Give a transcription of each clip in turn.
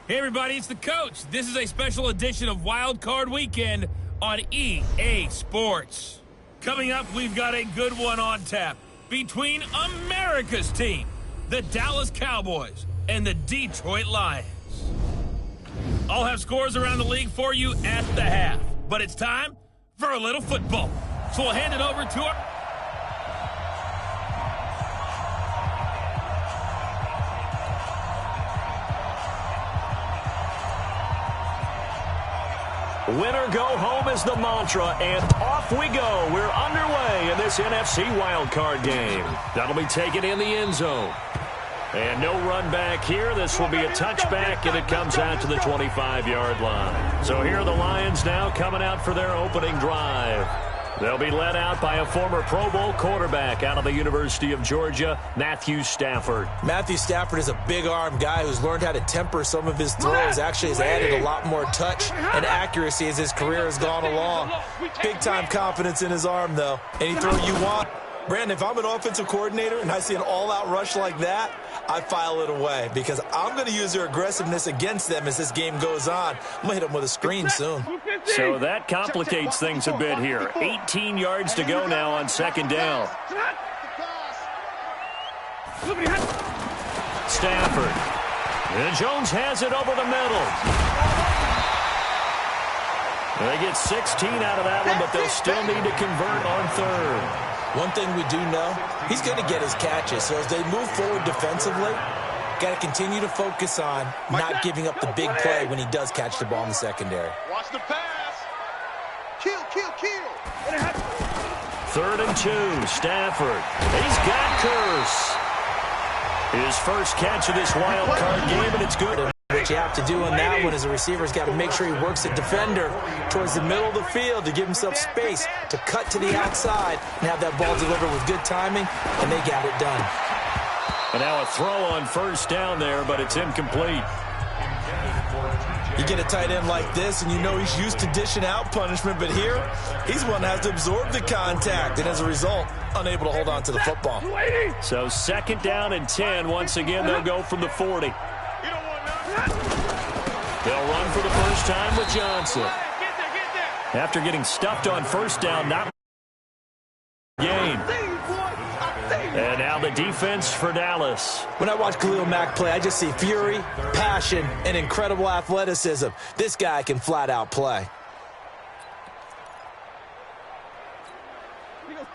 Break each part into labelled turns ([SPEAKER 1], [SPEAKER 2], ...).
[SPEAKER 1] Hey everybody, it's the coach. This is a special edition of Wild Card Weekend on EA Sports. Coming up, we've got a good one on tap between America's team, the Dallas Cowboys, and the Detroit Lions. I'll have scores around the league for you at the half, but it's time for a little football. So we'll hand it over to our...
[SPEAKER 2] Winner go home is the mantra, and off we go. We're underway in this NFC wildcard game. That'll be taken in the end zone. And no run back here. This will be a touchback, and it comes out to the 25-yard line. So here are the Lions now coming out for their opening drive. They'll be led out by a former Pro Bowl quarterback out of the University of Georgia, Matthew Stafford.
[SPEAKER 3] Matthew Stafford is a big-arm guy who's learned how to temper some of his throws. Actually has added a lot more touch and accuracy as his career has gone along. Big-time confidence in his arm, though. Any throw you want. Brandon, if I'm an offensive coordinator and I see an all-out rush like that, I file it away because I'm going to use their aggressiveness against them as this game goes on. I'm going to hit them with a screen soon.
[SPEAKER 2] So that complicates things a bit here. 18 yards to go now on second down. Stafford. And Jones has it over the middle. They get 16 out of that one, but they'll still need to convert on third.
[SPEAKER 3] One thing we do know, he's going to get his catches. So as they move forward defensively, got to continue to focus on not giving up the big play when he does catch the ball in the secondary.
[SPEAKER 4] Watch the pass. Kill.
[SPEAKER 2] 3rd and 2, Stafford. He's got Curse. His first catch of this wild card game, and it's good.
[SPEAKER 3] What you have to do on that one is a receiver's got to make sure he works the defender towards the middle of the field to give himself space to cut to the outside and have that ball delivered with good timing, and they got it done.
[SPEAKER 2] And now a throw on first down there, but it's incomplete.
[SPEAKER 3] You get a tight end like this, and you know he's used to dishing out punishment, but here, he's one that has to absorb the contact, and as a result, unable to hold on to the football.
[SPEAKER 2] So 2nd down and 10. Once again, they'll go from the 40. They'll run for the first time with Johnson. After getting stuffed on first down, not game. And now the defense for Dallas.
[SPEAKER 3] When I watch Khalil Mack play, I just see fury, passion, and incredible athleticism. This guy can flat out play.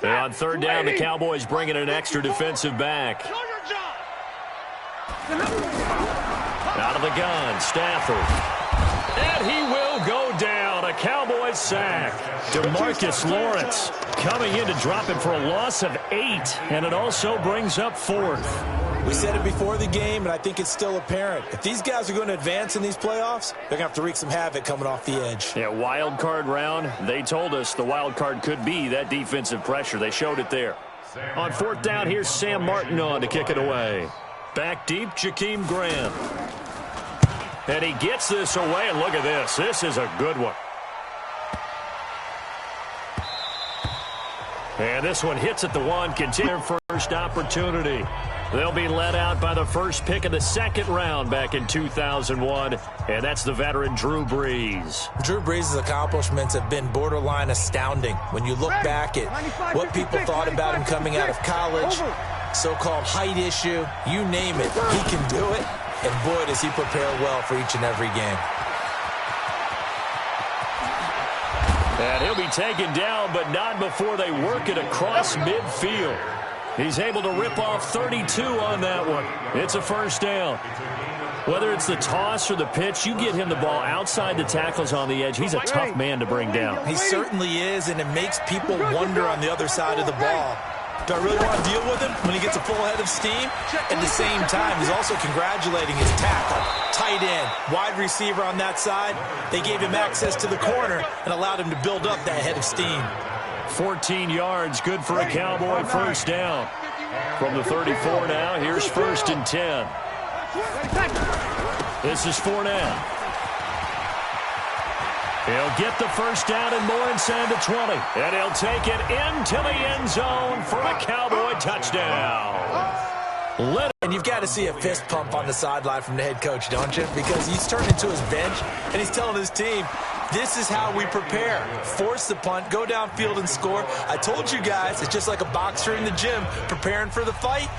[SPEAKER 2] And on 3rd down, the Cowboys bring in an extra defensive back. Out of the gun, Stafford. And he will go down. A Cowboys sack. DeMarcus Lawrence coming in to drop him for a loss of 8. And it also brings up 4th.
[SPEAKER 3] We said it before the game, and I think it's still apparent. If these guys are going to advance in these playoffs, they're going to have to wreak some havoc coming off the edge.
[SPEAKER 2] Yeah, wild card round. They told us the wild card could be that defensive pressure. They showed it there. On 4th down, here's Sam Martin on to kick it away. Back deep, Jakeem Graham. And he gets this away, and look at this. This is a good one. And this one hits at the 1, continue first opportunity. They'll be led out by the first pick of the 2nd round back in 2001, and that's the veteran Drew Brees.
[SPEAKER 3] Drew Brees' accomplishments have been borderline astounding. When you look back at what people thought about him coming out of college, so-called height issue, you name it, he can do it. And boy, does he prepare well for each and every game.
[SPEAKER 2] And he'll be taken down, but not before they work it across midfield. He's able to rip off 32 on that one. It's a first down. Whether it's the toss or the pitch, you get him the ball outside the tackles on the edge. He's a tough man to bring down.
[SPEAKER 3] He certainly is, and it makes people wonder on the other side of the ball. Do I really want to deal with him when he gets a full head of steam? At the same time, he's also congratulating his tackle, tight end, wide receiver on that side. They gave him access to the corner and allowed him to build up that head of steam.
[SPEAKER 2] 14 yards, good for a Cowboy first down. From the 34 now, here's 1st and 10. This is 4 now. He'll get the first down and more inside the 20. And he'll take it into the end zone for a Cowboy touchdown. Let
[SPEAKER 3] And you've got to see a fist pump on the sideline from the head coach, don't you? Because he's turned into his bench, and he's telling his team, this is how we prepare. Force the punt, go downfield and score. I told you guys, it's just like a boxer in the gym preparing for the fight.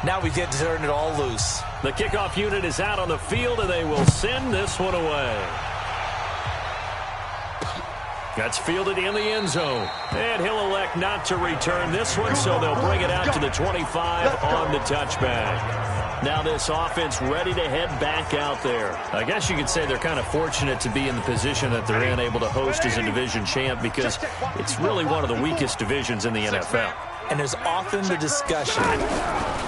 [SPEAKER 3] Now we get to turn it all loose.
[SPEAKER 2] The kickoff unit is out on the field, and they will send this one away. That's fielded in the end zone. And he'll elect not to return this one, so they'll bring it out to the 25 on the touchback. Now this offense ready to head back out there. I guess you could say they're kind of fortunate to be in the position that they're in, able to host as a division champ, because it's really one of the weakest divisions in the NFL.
[SPEAKER 3] And there's often the discussion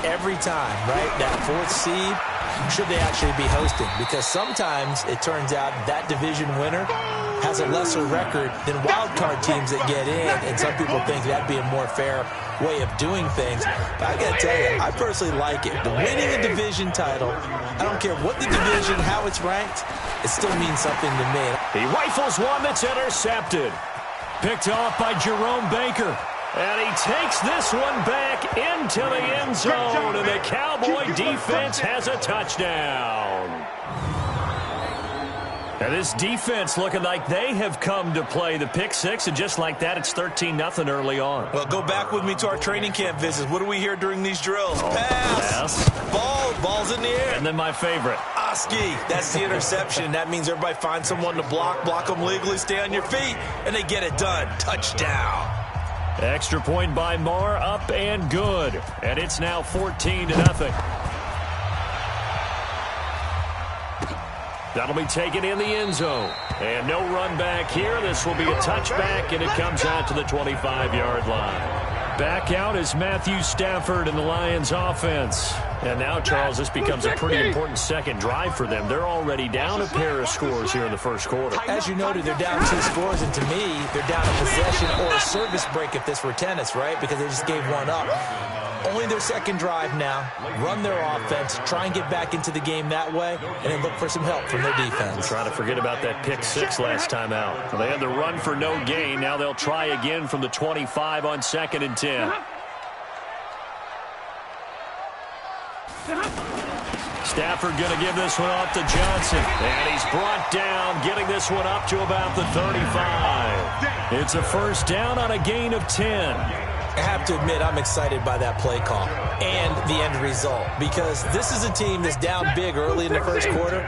[SPEAKER 3] every time, right, that fourth seed, should they actually be hosting? Because sometimes it turns out that division winner has a lesser record than wild card teams that get in, and some people think that'd be a more fair way of doing things. But I got to tell you, I personally like it. The winning a division title, I don't care what the division, how it's ranked, it still means something to me.
[SPEAKER 2] He rifles one that's intercepted. Picked off by Jerome Baker. And he takes this one back into the end zone, and the Cowboy defense has a touchdown. And this defense looking like they have come to play the pick six, and just like that, it's 13-0 early on.
[SPEAKER 3] Well, go back with me to our training camp visits. What do we hear during these drills?
[SPEAKER 2] Oh,
[SPEAKER 3] pass. Ball's in the air.
[SPEAKER 2] And then my favorite.
[SPEAKER 3] Oski, that's the interception. That means everybody finds someone to block them legally, stay on your feet, and they get it done. Touchdown.
[SPEAKER 2] Extra point by Marr, up and good. And it's now 14-0. That'll be taken in the end zone. And no run back here. This will be a touchback, and it comes out to the 25-yard line. Back out is Matthew Stafford and the Lions offense. And now, Charles, this becomes a pretty important second drive for them. They're already down a pair of scores here in the first quarter.
[SPEAKER 3] As you noted, they're down 2 scores, and to me, they're down a possession or a service break if this were tennis, right? Because they just gave one up. Only their second drive now. Run their offense, try and get back into the game that way, and then look for some help from their defense.
[SPEAKER 2] Trying to forget about that pick six last time out. Well, they had the run for no gain. Now they'll try again from the 25 on 2nd and 10. Stafford going to give this one off to Johnson. And he's brought down, getting this one up to about the 35. It's a first down on a gain of 10.
[SPEAKER 3] I have to admit, I'm excited by that play call and the end result, because this is a team that's down big early in the first quarter,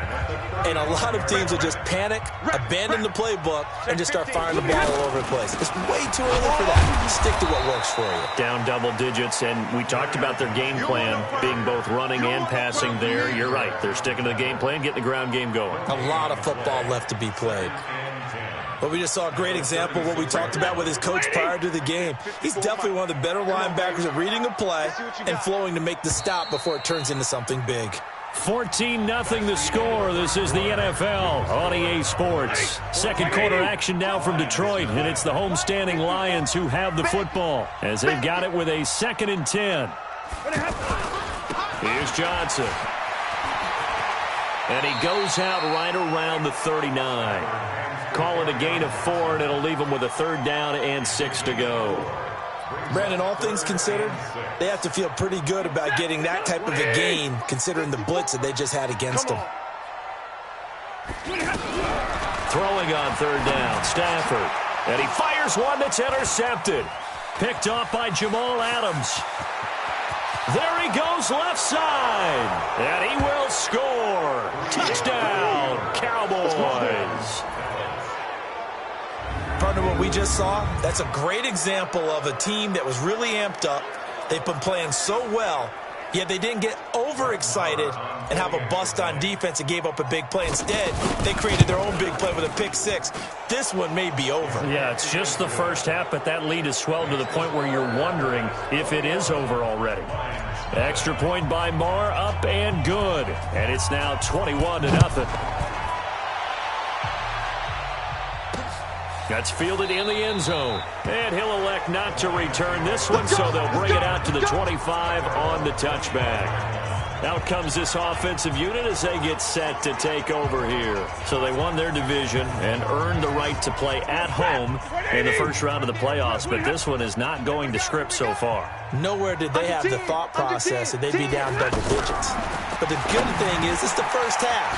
[SPEAKER 3] and a lot of teams will just panic, abandon the playbook, and just start firing the ball all over the place. It's way too early for that. Stick to what works for you.
[SPEAKER 2] Down double digits, and we talked about their game plan being both running and passing there. You're right. They're sticking to the game plan, getting the ground game going.
[SPEAKER 3] A lot of football left to be played. But we just saw a great example of what we talked about with his coach prior to the game. He's definitely one of the better linebackers at reading a play and flowing to make the stop before it turns into something big.
[SPEAKER 2] 14-0 the score. This is the NFL on EA Sports. Second quarter action now from Detroit, and it's the homestanding Lions who have the football as they've got it with a 2nd and 10. Here's Johnson. And he goes out right around the 39. Call it a gain of 4, and it'll leave them with a 3rd down and 6 to go.
[SPEAKER 3] Brandon, all things considered, they have to feel pretty good about getting that type of a gain, considering the blitz that they just had against them.
[SPEAKER 2] Throwing on 3rd down, Stafford. And he fires one that's intercepted. Picked off by Jamal Adams. There he goes left side. And he will score. Touchdown, Cowboys.
[SPEAKER 3] Partner, what we just saw, that's a great example of a team that was really amped up. They've been playing so well, yet they didn't get overexcited and have a bust on defense and gave up a big play. Instead, they created their own big play with a pick six. This one may be over.
[SPEAKER 2] Yeah, it's just the first half, but that lead has swelled to the point where you're wondering if it is over already. Extra point by Marr, up and good. And it's now 21-0. That's fielded in the end zone. And he'll elect not to return this one, so they'll bring it out to the 25 on the touchback. Out comes this offensive unit as they get set to take over here. So they won their division and earned the right to play at home in the first round of the playoffs, but this one is not going to script so far.
[SPEAKER 3] Nowhere did they have the thought process that they'd be down double digits. But the good thing is it's the first half.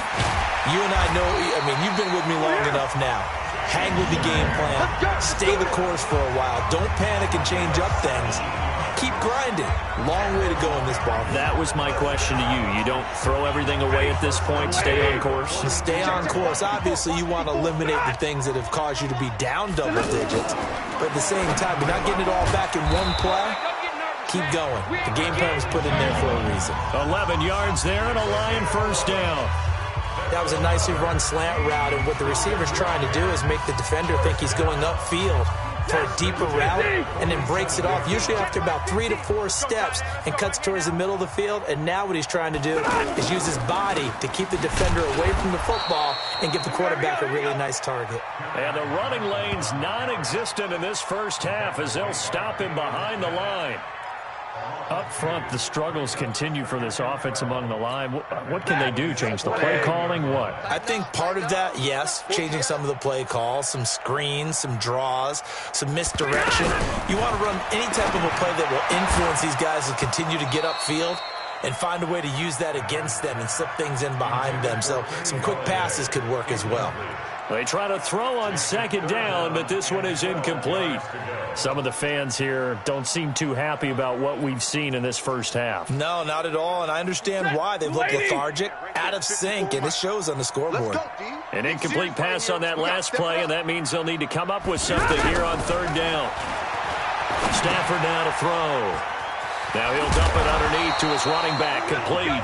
[SPEAKER 3] You and I know, you've been with me long enough now. Hang with the game plan. Stay the course for a while. Don't panic and change up things. Keep grinding. Long way to go in this ball.
[SPEAKER 2] That was my question to you. You don't throw everything away at this point? Stay on course?
[SPEAKER 3] Stay on course. Obviously, you want to eliminate the things that have caused you to be down double digits. But at the same time, you're not getting it all back in one play. Keep going. The game plan was put in there for a reason.
[SPEAKER 2] 11 yards there and a Lion first down.
[SPEAKER 3] That was a nicely run slant route, and what the receiver's trying to do is make the defender think he's going upfield for a deeper route, and then breaks it off, usually after about 3 to 4 steps, and cuts towards the middle of the field. And now what he's trying to do is use his body to keep the defender away from the football and give the quarterback a really nice target.
[SPEAKER 2] And the running lane's non-existent in this first half as they'll stop him behind the line. Up front, the struggles continue for this offense among the line. What can they do? Change the play calling? What?
[SPEAKER 3] I think part of that, yes, changing some of the play calls, some screens, some draws, some misdirection. You want to run any type of a play that will influence these guys to continue to get upfield and find a way to use that against them and slip things in behind them. So some quick passes could work as well.
[SPEAKER 2] They try to throw on second down, but this one is incomplete. Some of the fans here don't seem too happy about what we've seen in this first half.
[SPEAKER 3] No, not at all, and I understand why. They've looked lethargic, out of sync, and it shows on the scoreboard.
[SPEAKER 2] An incomplete pass on that last play, and that means they'll need to come up with something here on third down. Stafford now to throw. Now he'll dump it underneath to his running back, complete.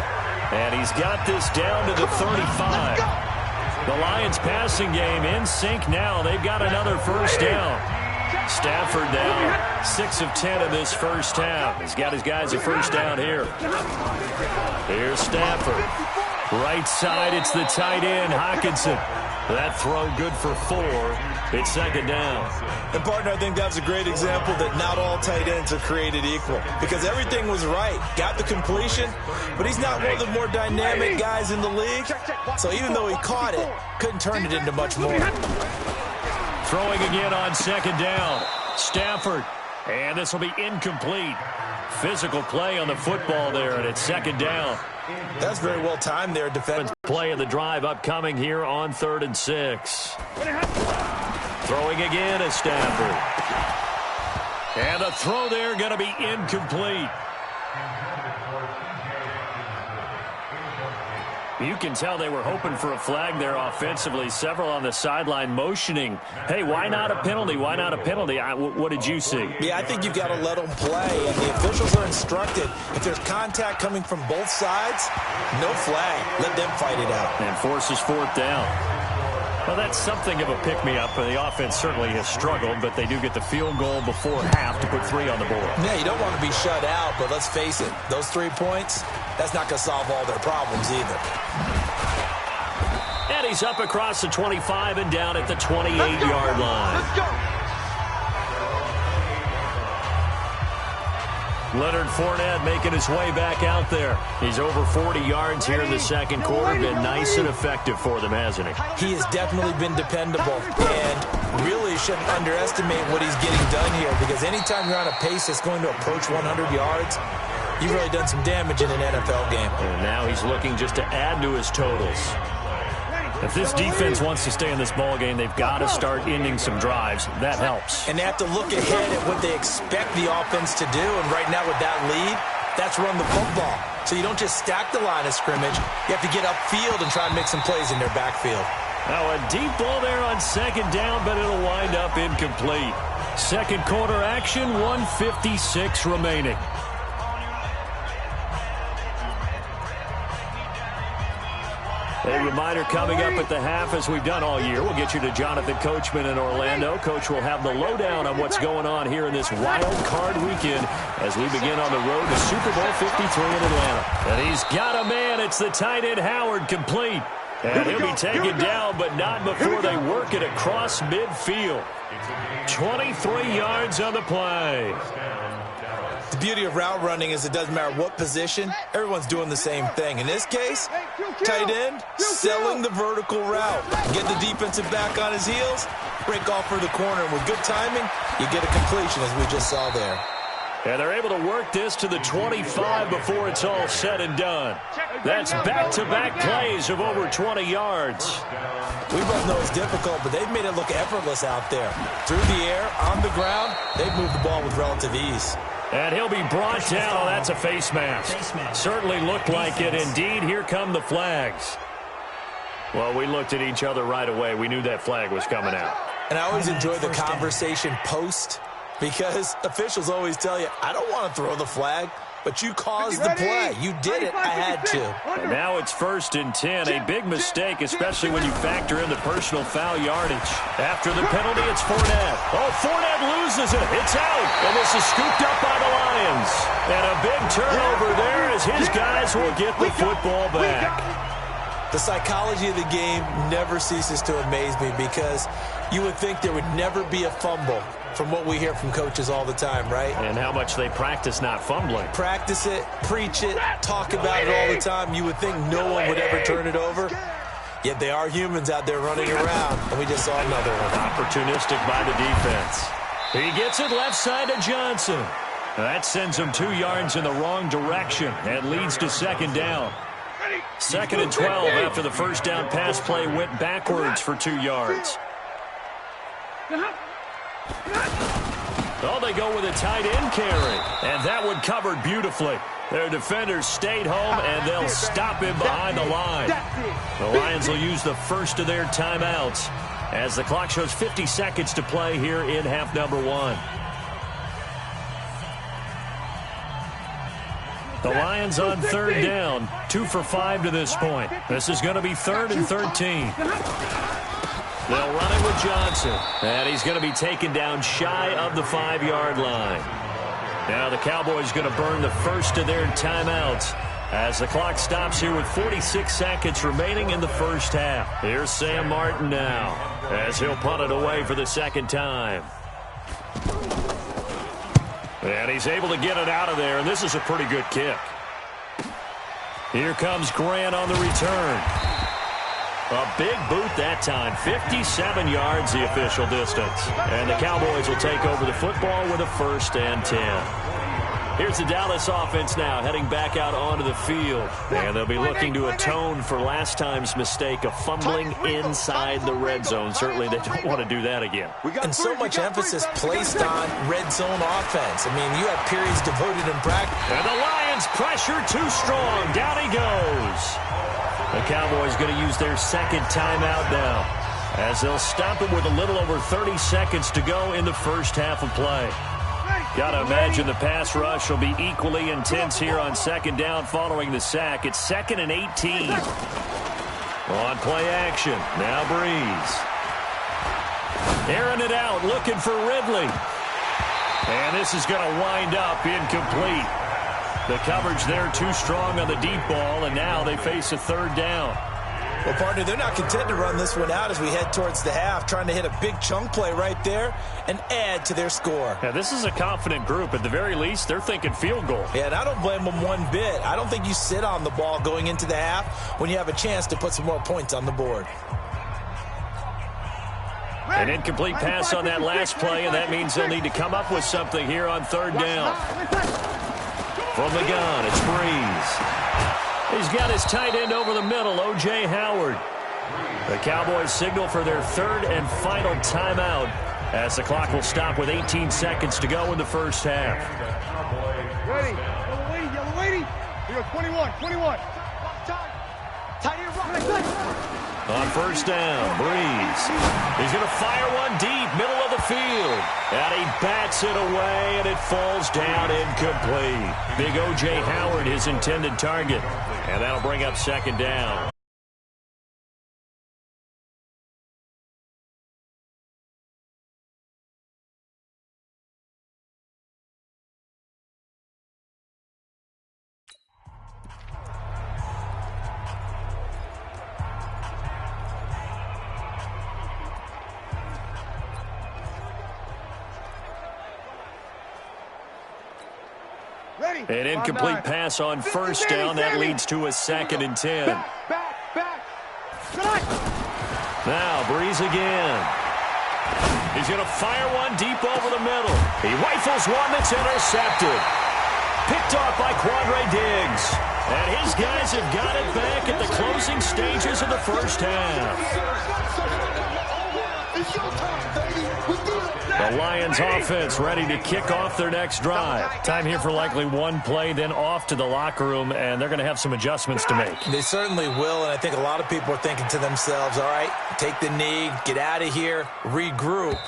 [SPEAKER 2] And he's got this down to the 35. The Lions passing game in sync now. They've got another first down. Stafford now 6 of 10 in this first half. He's got his guys a first down here. Here's Stafford. Right side, it's the tight end, Hockenson. That throw good for 4. It's second down.
[SPEAKER 3] And, partner, I think that's a great example that not all tight ends are created equal. Because everything was right. Got the completion, but he's not one of the more dynamic guys in the league. So even though he caught it, couldn't turn it into much more.
[SPEAKER 2] Throwing again on second down. Stafford. And this will be incomplete. Physical play on the football there, and it's second down.
[SPEAKER 3] That's very well timed there, defense.
[SPEAKER 2] Play of the drive upcoming here on 3rd and 6. Throwing again is Stafford. And the throw there going to be incomplete. You can tell they were hoping for a flag there offensively. Several on the sideline motioning. Hey, why not a penalty? Why not a penalty? What did you see?
[SPEAKER 3] Yeah, I think you've got to let them play. And the officials are instructed, if there's contact coming from both sides, no flag. Let them fight it out.
[SPEAKER 2] And forces 4th down. Well, that's something of a pick-me-up. The offense certainly has struggled, but they do get the field goal before half to put 3 on the board.
[SPEAKER 3] Yeah, you don't want to be shut out, but let's face it, those 3 points, that's not going to solve all their problems either.
[SPEAKER 2] And he's up across the 25 and down at the 28-yard line.
[SPEAKER 4] Let's go.
[SPEAKER 2] Leonard Fournette making his way back out there. He's over 40 yards here in the second quarter. Been nice and effective for them, hasn't he?
[SPEAKER 3] He has definitely been dependable, and really shouldn't underestimate what he's getting done here, because anytime you're on a pace that's going to approach 100 yards, you've really done some damage in an NFL game.
[SPEAKER 2] And now he's looking just to add to his totals. If this defense wants to stay in this ballgame, they've got to start ending some drives. That helps.
[SPEAKER 3] And they have to look ahead at what they expect the offense to do. And right now with that lead, that's run the football. So you don't just stack the line of scrimmage. You have to get upfield and try and make some plays in their backfield.
[SPEAKER 2] Now a deep ball there on second down, but it'll wind up incomplete. Second quarter action, 1:56 remaining. A reminder coming up at the half, as we've done all year. We'll get you to Jonathan Coachman in Orlando. Coach will have the lowdown on what's going on here in this wild card weekend as we begin on the road to Super Bowl 53 in Atlanta. And he's got a man. It's the tight end Howard, complete. And he'll be taken down, but not before they work it across midfield. 23 yards on the play.
[SPEAKER 3] The beauty of route running is it doesn't matter what position, everyone's doing the same thing. In this case, tight end, selling the vertical route. Get the defensive back on his heels, break off for the corner. And with good timing, you get a completion, as we just saw there.
[SPEAKER 2] And they're able to work this to the 25 before it's all said and done. That's back-to-back plays of over 20 yards.
[SPEAKER 3] We both know it's difficult, but they've made it look effortless out there. Through the air, on the ground, they've moved the ball with relative ease.
[SPEAKER 2] And he'll be brought down. Oh, that's a face mask. Certainly looked like it. Indeed, here come the flags. Well, we looked at each other right away. We knew that flag was coming out.
[SPEAKER 3] And I always enjoy the conversation post, because officials always tell you, I don't want to throw the flag, but you caused the play. You did it. I had to.
[SPEAKER 2] And now it's 1st and 10. A big mistake, especially when you factor in the personal foul yardage. After the penalty, it's Fournette. Oh, Fournette loses it. It's out. And this is scooped up by the Lions. And a big turnover there as his guys will get the football back.
[SPEAKER 3] The psychology of the game never ceases to amaze me, because you would think there would never be a fumble from what we hear from coaches all the time, right?
[SPEAKER 2] And how much they practice not fumbling.
[SPEAKER 3] Practice it, preach it, talk about it all the time. You would think no one would ever turn it over. Yet they are humans out there running around, and we just saw another one.
[SPEAKER 2] Opportunistic by the defense. He gets it left side to Johnson. That sends him 2 yards in the wrong direction and leads to 2nd down. 2nd and 12 after the first down pass play went backwards for 2 yards. Oh, they go with a tight end carry. And that one covered beautifully. Their defenders stayed home, and they'll stop him behind the line. The Lions will use the first of their timeouts as the clock shows 50 seconds to play here in half number 1. The Lions on 3rd down, 2 for 5 to this point. This is going to be 3rd and 13. They'll run it with Johnson, and he's going to be taken down shy of the 5-yard line. Now the Cowboys going to burn the first of their timeouts as the clock stops here with 46 seconds remaining in the first half. Here's Sam Martin now as he'll punt it away for the 2nd time. And he's able to get it out of there, and this is a pretty good kick. Here comes Grant on the return. A big boot that time, 57 yards the official distance. And the Cowboys will take over the football with a 1st and 10. Here's the Dallas offense now heading back out onto the field. And they'll be looking to atone for last time's mistake of fumbling inside the red zone. Certainly they don't want to do that again.
[SPEAKER 3] And so much emphasis placed on red zone offense. I mean, you have periods devoted in practice.
[SPEAKER 2] And the Lions pressure too strong. Down he goes. The Cowboys going to use their 2nd timeout now as they'll stop him with a little over 30 seconds to go in the first half of play. Got to imagine the pass rush will be equally intense here on 2nd down following the sack. It's 2nd and 18. On play action, now Breeze. Airing it out, looking for Ridley. And this is going to wind up incomplete. The coverage there too strong on the deep ball, and now they face a 3rd down.
[SPEAKER 3] Well, partner, they're not content to run this one out as we head towards the half, trying to hit a big chunk play right there and add to their score.
[SPEAKER 2] Yeah, this is a confident group. At the very least, they're thinking field goal.
[SPEAKER 3] Yeah, and I don't blame them one bit. I don't think you sit on the ball going into the half when you have a chance to put some more points on the board.
[SPEAKER 2] An incomplete pass on that last play, and that means they'll need to come up with something here on 3rd down. From the gun, it's Breeze. He's got his tight end over the middle, O.J. Howard. The Cowboys signal for their 3rd and final timeout as the clock will stop with 18 seconds to go in the first half.
[SPEAKER 4] Ready. Yellow lady. We go 21. Tight end,
[SPEAKER 2] on 1st down, Breeze. He's going to fire one deep, middle of the field. And he bats it away, and it falls down incomplete. Big O.J. Howard, his intended target. And that'll bring up 2nd down. An incomplete pass on first down. That leads to a 2nd and 10.
[SPEAKER 4] Back.
[SPEAKER 2] Now, Breeze again. He's going to fire one deep over the middle. He rifles one that's intercepted. Picked off by Quandre Diggs. And his guys have got it back at the closing stages of the first half. The Lions offense ready to kick off their next drive. Time here for likely one play, then off to the locker room, and they're going to have some adjustments to make.
[SPEAKER 3] They certainly will, and I think a lot of people are thinking to themselves, all right, take the knee, get out of here, regroup.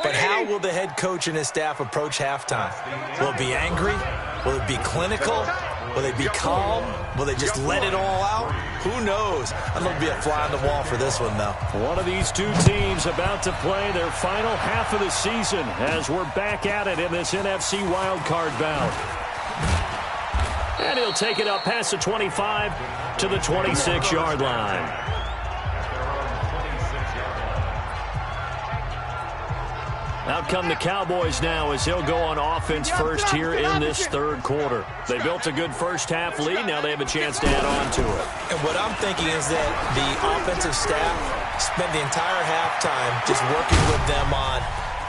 [SPEAKER 3] But how will the head coach and his staff approach halftime? Will it be angry? Will it be clinical? Will they be calm? Will they just let it all out? Who knows? I'd love to be a fly on the wall for this one, though.
[SPEAKER 2] One of these two teams about to play their final half of the season as we're back at it in this NFC wildcard bout. And he'll take it up past the 25 to the 26-yard line. Out come the Cowboys now as he'll go on offense first here in this third quarter. They built a good first half lead. Now they have a chance to add on to it.
[SPEAKER 3] And what I'm thinking is that the offensive staff spent the entire halftime just working with them on,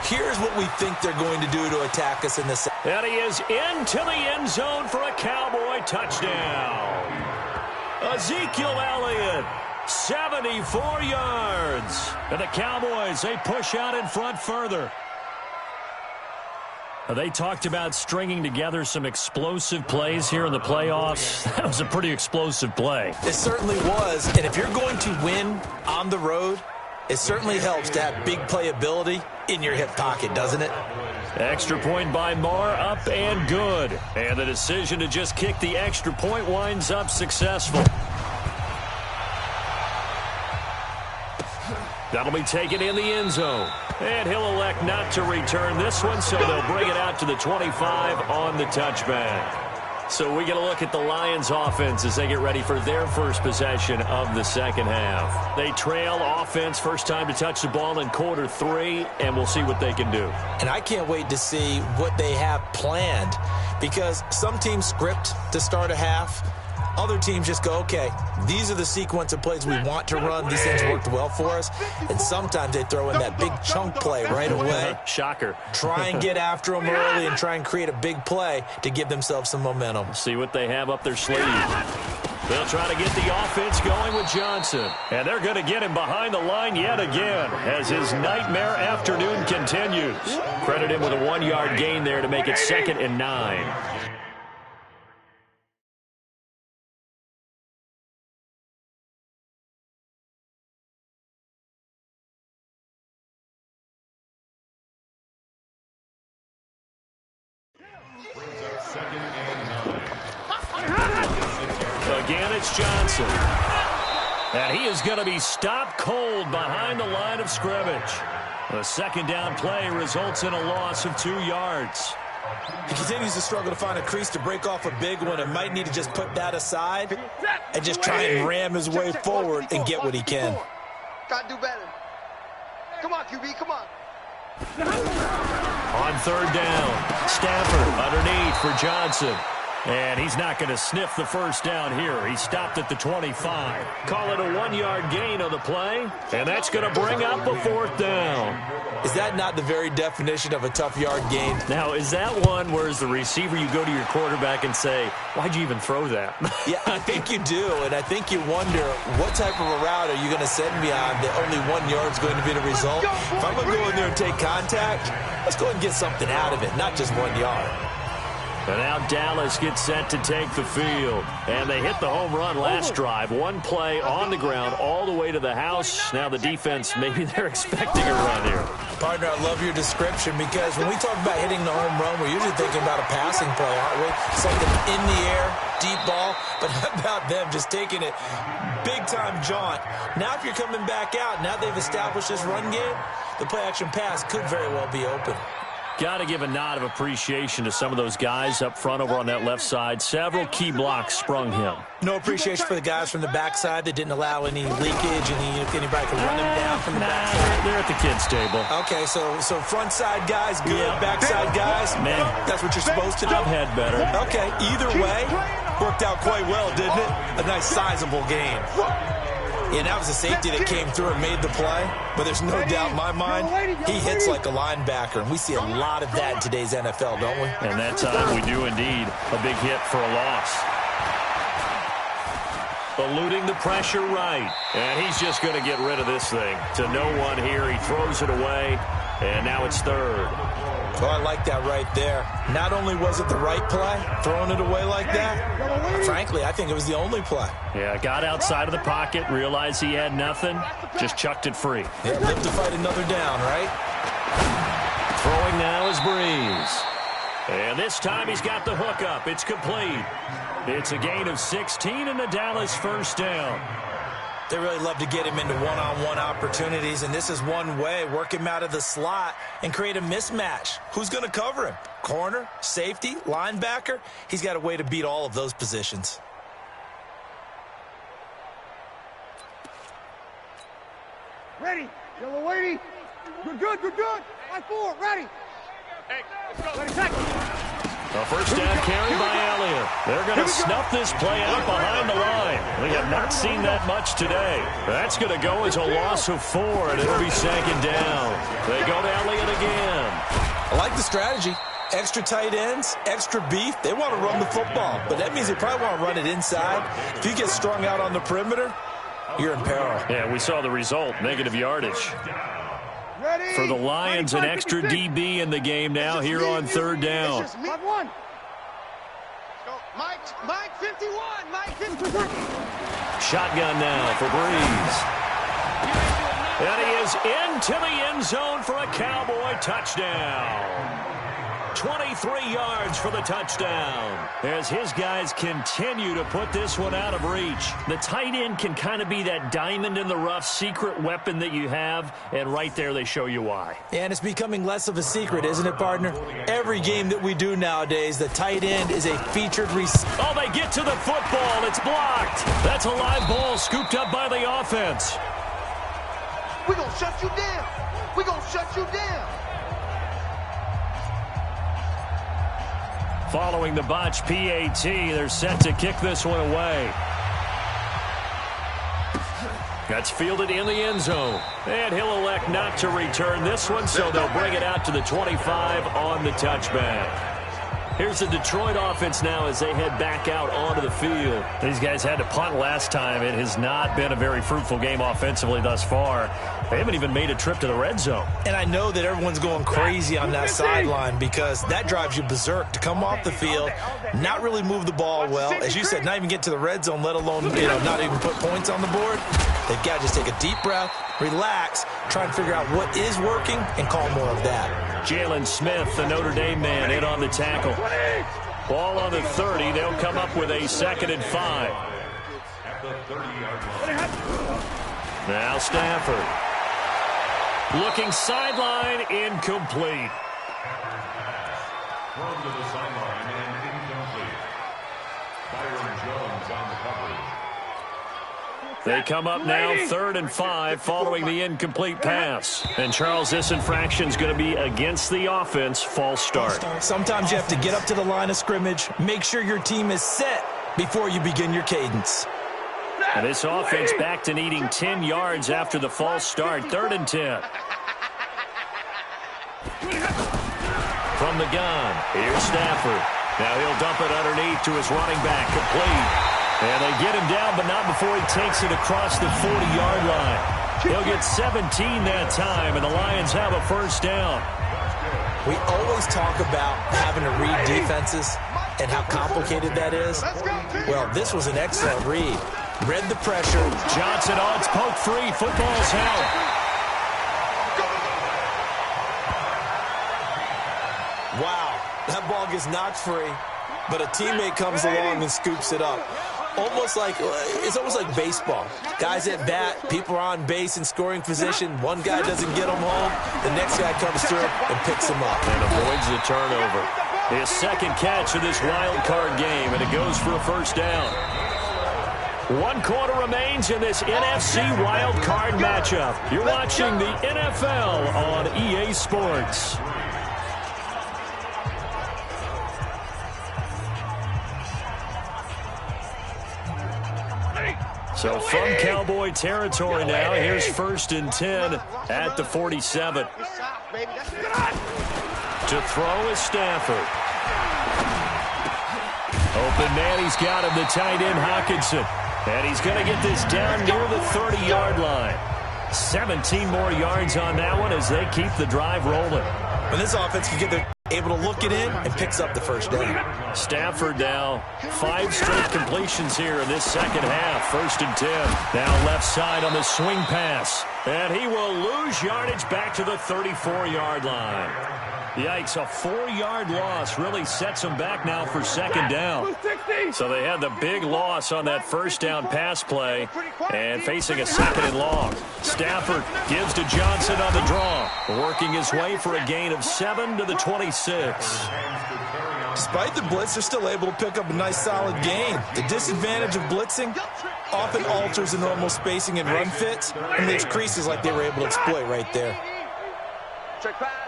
[SPEAKER 3] here's what we think they're going to do to attack us in the second.
[SPEAKER 2] And he is into the end zone for a Cowboy touchdown. Ezekiel Elliott, 74 yards. And the Cowboys, they push out in front further. They talked about stringing together some explosive plays here in the playoffs. That was a pretty explosive play.
[SPEAKER 3] It certainly was. And if you're going to win on the road, it certainly helps to have big playability in your hip pocket, doesn't it?
[SPEAKER 2] Extra point by Marr, up and good. And the decision to just kick the extra point winds up successful. That'll be taken in the end zone. And he'll elect not to return this one, so they'll bring it out to the 25 on the touchback. So we get a look at the Lions offense as they get ready for their first possession of the second half. They trail offense, first time to touch the ball in quarter 3, and we'll see what they can do.
[SPEAKER 3] And I can't wait to see what they have planned, because some teams script to start a half. Other teams just go, okay, these are the sequence of plays we want to run. These things worked well for us. And sometimes they throw in that big chunk play right away.
[SPEAKER 2] Shocker.
[SPEAKER 3] Try and get after them early and try and create a big play to give themselves some momentum.
[SPEAKER 2] See what they have up their sleeve. They'll try to get the offense going with Johnson. And they're going to get him behind the line yet again as his nightmare afternoon continues. Credit him with a 1-yard gain there to make it 2nd and 9. Again, it's Johnson. And he is going to be stopped cold behind the line of scrimmage. The second down play results in a loss of 2 yards.
[SPEAKER 3] He continues to struggle to find a crease to break off a big one and might need to just put that aside and just try and ram his way forward and get what he can.
[SPEAKER 4] Got to do better. Come on, QB, come on.
[SPEAKER 2] On third down, Stafford underneath for Johnson. And he's not going to sniff the first down here. He stopped at the 25. Call it a 1-yard gain on the play. And that's going to bring up a 4th down.
[SPEAKER 3] Is that not the very definition of a tough yard gain?
[SPEAKER 2] Now, is that one where as the receiver you go to your quarterback and say, why'd you even throw that?
[SPEAKER 3] Yeah, I think you do. And I think you wonder, what type of a route are you going to send me on that only 1 yard is going to be the result? If I'm going to go in there and take contact, let's go ahead and get something out of it, not just 1 yard.
[SPEAKER 2] And now Dallas gets set to take the field. And they hit the home run last drive. One play on the ground all the way to the house. Now the defense, maybe they're expecting a run here.
[SPEAKER 3] Partner, I love your description, because when we talk about hitting the home run, we're usually thinking about a passing play, aren't we? Something in the air, deep ball. But how about them just taking it big-time jaunt? Now if you're coming back out, now they've established this run game, the play-action pass could very well be open.
[SPEAKER 2] Got to give a nod of appreciation to some of those guys up front over on that left side. Several key blocks sprung him.
[SPEAKER 3] No appreciation for the guys from the backside that didn't allow any leakage, anybody could run them down from the backside.
[SPEAKER 2] They're at the kids' table.
[SPEAKER 3] Okay, so front side guys good, backside guys,
[SPEAKER 2] man,
[SPEAKER 3] that's what you're supposed to do?
[SPEAKER 2] I've had better.
[SPEAKER 3] Okay, either way, worked out quite well, didn't it? A nice sizable gain. Yeah, that was a safety that came through and made the play, but there's no doubt in my mind, he hits like a linebacker, and we see a lot of that in today's NFL, don't we?
[SPEAKER 2] And that time we do indeed. A big hit for a loss. Eluding the pressure right, and he's just going to get rid of this thing. To no one here, he throws it away, and now it's third.
[SPEAKER 3] Oh, I like that right there. Not only was it the right play, throwing it away like that, frankly, I think it was the only play.
[SPEAKER 2] Yeah, got outside of the pocket, realized he had nothing, just chucked it free.
[SPEAKER 3] Yeah, live to fight another down, right?
[SPEAKER 2] Throwing now is Breeze. And this time he's got the hook up. It's complete. It's a gain of 16 and a Dallas first down.
[SPEAKER 3] They really love to get him into one-on-one opportunities, and this is one way. Work him out of the slot and create a mismatch. Who's going to cover him? Corner, safety, linebacker? He's got a way to beat all of those positions.
[SPEAKER 5] Ready. Yellow lady. Good, good, good, good. 5-4. Ready.
[SPEAKER 1] Hey, let's go.
[SPEAKER 5] Ready, second.
[SPEAKER 2] A first down carry by Elliott. They're going to snuff this play out behind the line. We have not seen that much today. That's going to go as a loss of 4, and it'll be second down. They go to Elliott again.
[SPEAKER 3] I like the strategy. Extra tight ends, extra beef. They want to run the football, but that means they probably want to run it inside. If you get strung out on the perimeter, you're in peril.
[SPEAKER 2] Yeah, we saw the result, negative yardage.
[SPEAKER 5] Ready.
[SPEAKER 2] For the Lions, an extra DB in the game now here on third down.
[SPEAKER 5] 5-1.
[SPEAKER 4] Mike 51. Mike 51.
[SPEAKER 2] Shotgun now for Breeze. And he is into the end zone for a Cowboy touchdown. 23 yards for the touchdown as his guys continue to put this one out of reach. The tight end can kind of be that diamond in the rough secret weapon that you have, and right there they show you why.
[SPEAKER 3] And it's becoming less of a secret, isn't it, partner? Every game that we do nowadays, the tight end is a featured receiver.
[SPEAKER 2] Oh, they get to the football. It's blocked. That's a live ball scooped up by the offense.
[SPEAKER 4] We're going to shut you down. We're going to shut you down.
[SPEAKER 2] Following the botch PAT, they're set to kick this one away. That's fielded in the end zone. And he'll elect not to return this one, so they'll bring it out to the 25 on the touchback. Here's the Detroit offense now as they head back out onto the field. These guys had to punt last time. It has not been a very fruitful game offensively thus far. They haven't even made a trip to the red zone.
[SPEAKER 3] And I know that everyone's going crazy on that sideline because that drives you berserk to come off the field, not really move the ball well. As you said, not even get to the red zone, let alone, not even put points on the board. They've got to just take a deep breath, relax, try and figure out what is working, and call more of that.
[SPEAKER 2] Jalen Smith, the Notre Dame man, in on the tackle. Ball on the 30. They'll come up with a 2nd and 5. Now Stafford. Looking sideline, incomplete.
[SPEAKER 6] Thrown to the sideline and incomplete. Byron Jones on the coverage.
[SPEAKER 2] They come up now 3rd and 5 following the incomplete pass. And Charles, this infraction's going to be against the offense. False start.
[SPEAKER 3] Sometimes you have to get up to the line of scrimmage, make sure your team is set before you begin your cadence.
[SPEAKER 2] And this offense back to needing 10 yards after the false start. 3rd and 10. From the gun, here's Stafford. Now he'll dump it underneath to his running back. Complete. And they get him down, but not before he takes it across the 40-yard line. He'll get 17 that time, and the Lions have a first down.
[SPEAKER 3] We always talk about having to read defenses and how complicated that is. Well, this was an excellent read. Read the pressure.
[SPEAKER 2] Johnson, it's poke free. Football's out.
[SPEAKER 3] Wow, that ball gets knocked free, but a teammate comes along and scoops it up. almost like baseball. Guys at bat, people are on base in scoring position. One guy doesn't get them home. The next guy comes through and picks them up.
[SPEAKER 2] And avoids the turnover. His second catch of this wild card game, and it goes for a first down. 1 quarter remains in this NFC wild card matchup. You're watching the NFL on EA Sports. So from Cowboy territory now, here's 1st and 10 at the 47. To throw is Stafford. Open man, he's got him, the tight end Hockenson. And he's going to get this down near the 30-yard line. 17 more yards on that one as they keep the drive rolling.
[SPEAKER 3] When this offense can get able to look it in and picks up the first down.
[SPEAKER 2] Stafford now 5 straight completions here in this second half. 1st and 10. Now left side on the swing pass. And he will lose yardage back to the 34-yard line. Yikes, a 4-yard loss really sets them back now for second down. So they had the big loss on that first down pass play and facing a 2nd and long. Stafford gives to Johnson on the draw, working his way for a gain of 7 to the 26.
[SPEAKER 3] Despite the blitz, they're still able to pick up a nice solid gain. The disadvantage of blitzing often alters the normal spacing and run fits and leaves creases like they were able to exploit right there.
[SPEAKER 4] Check pass.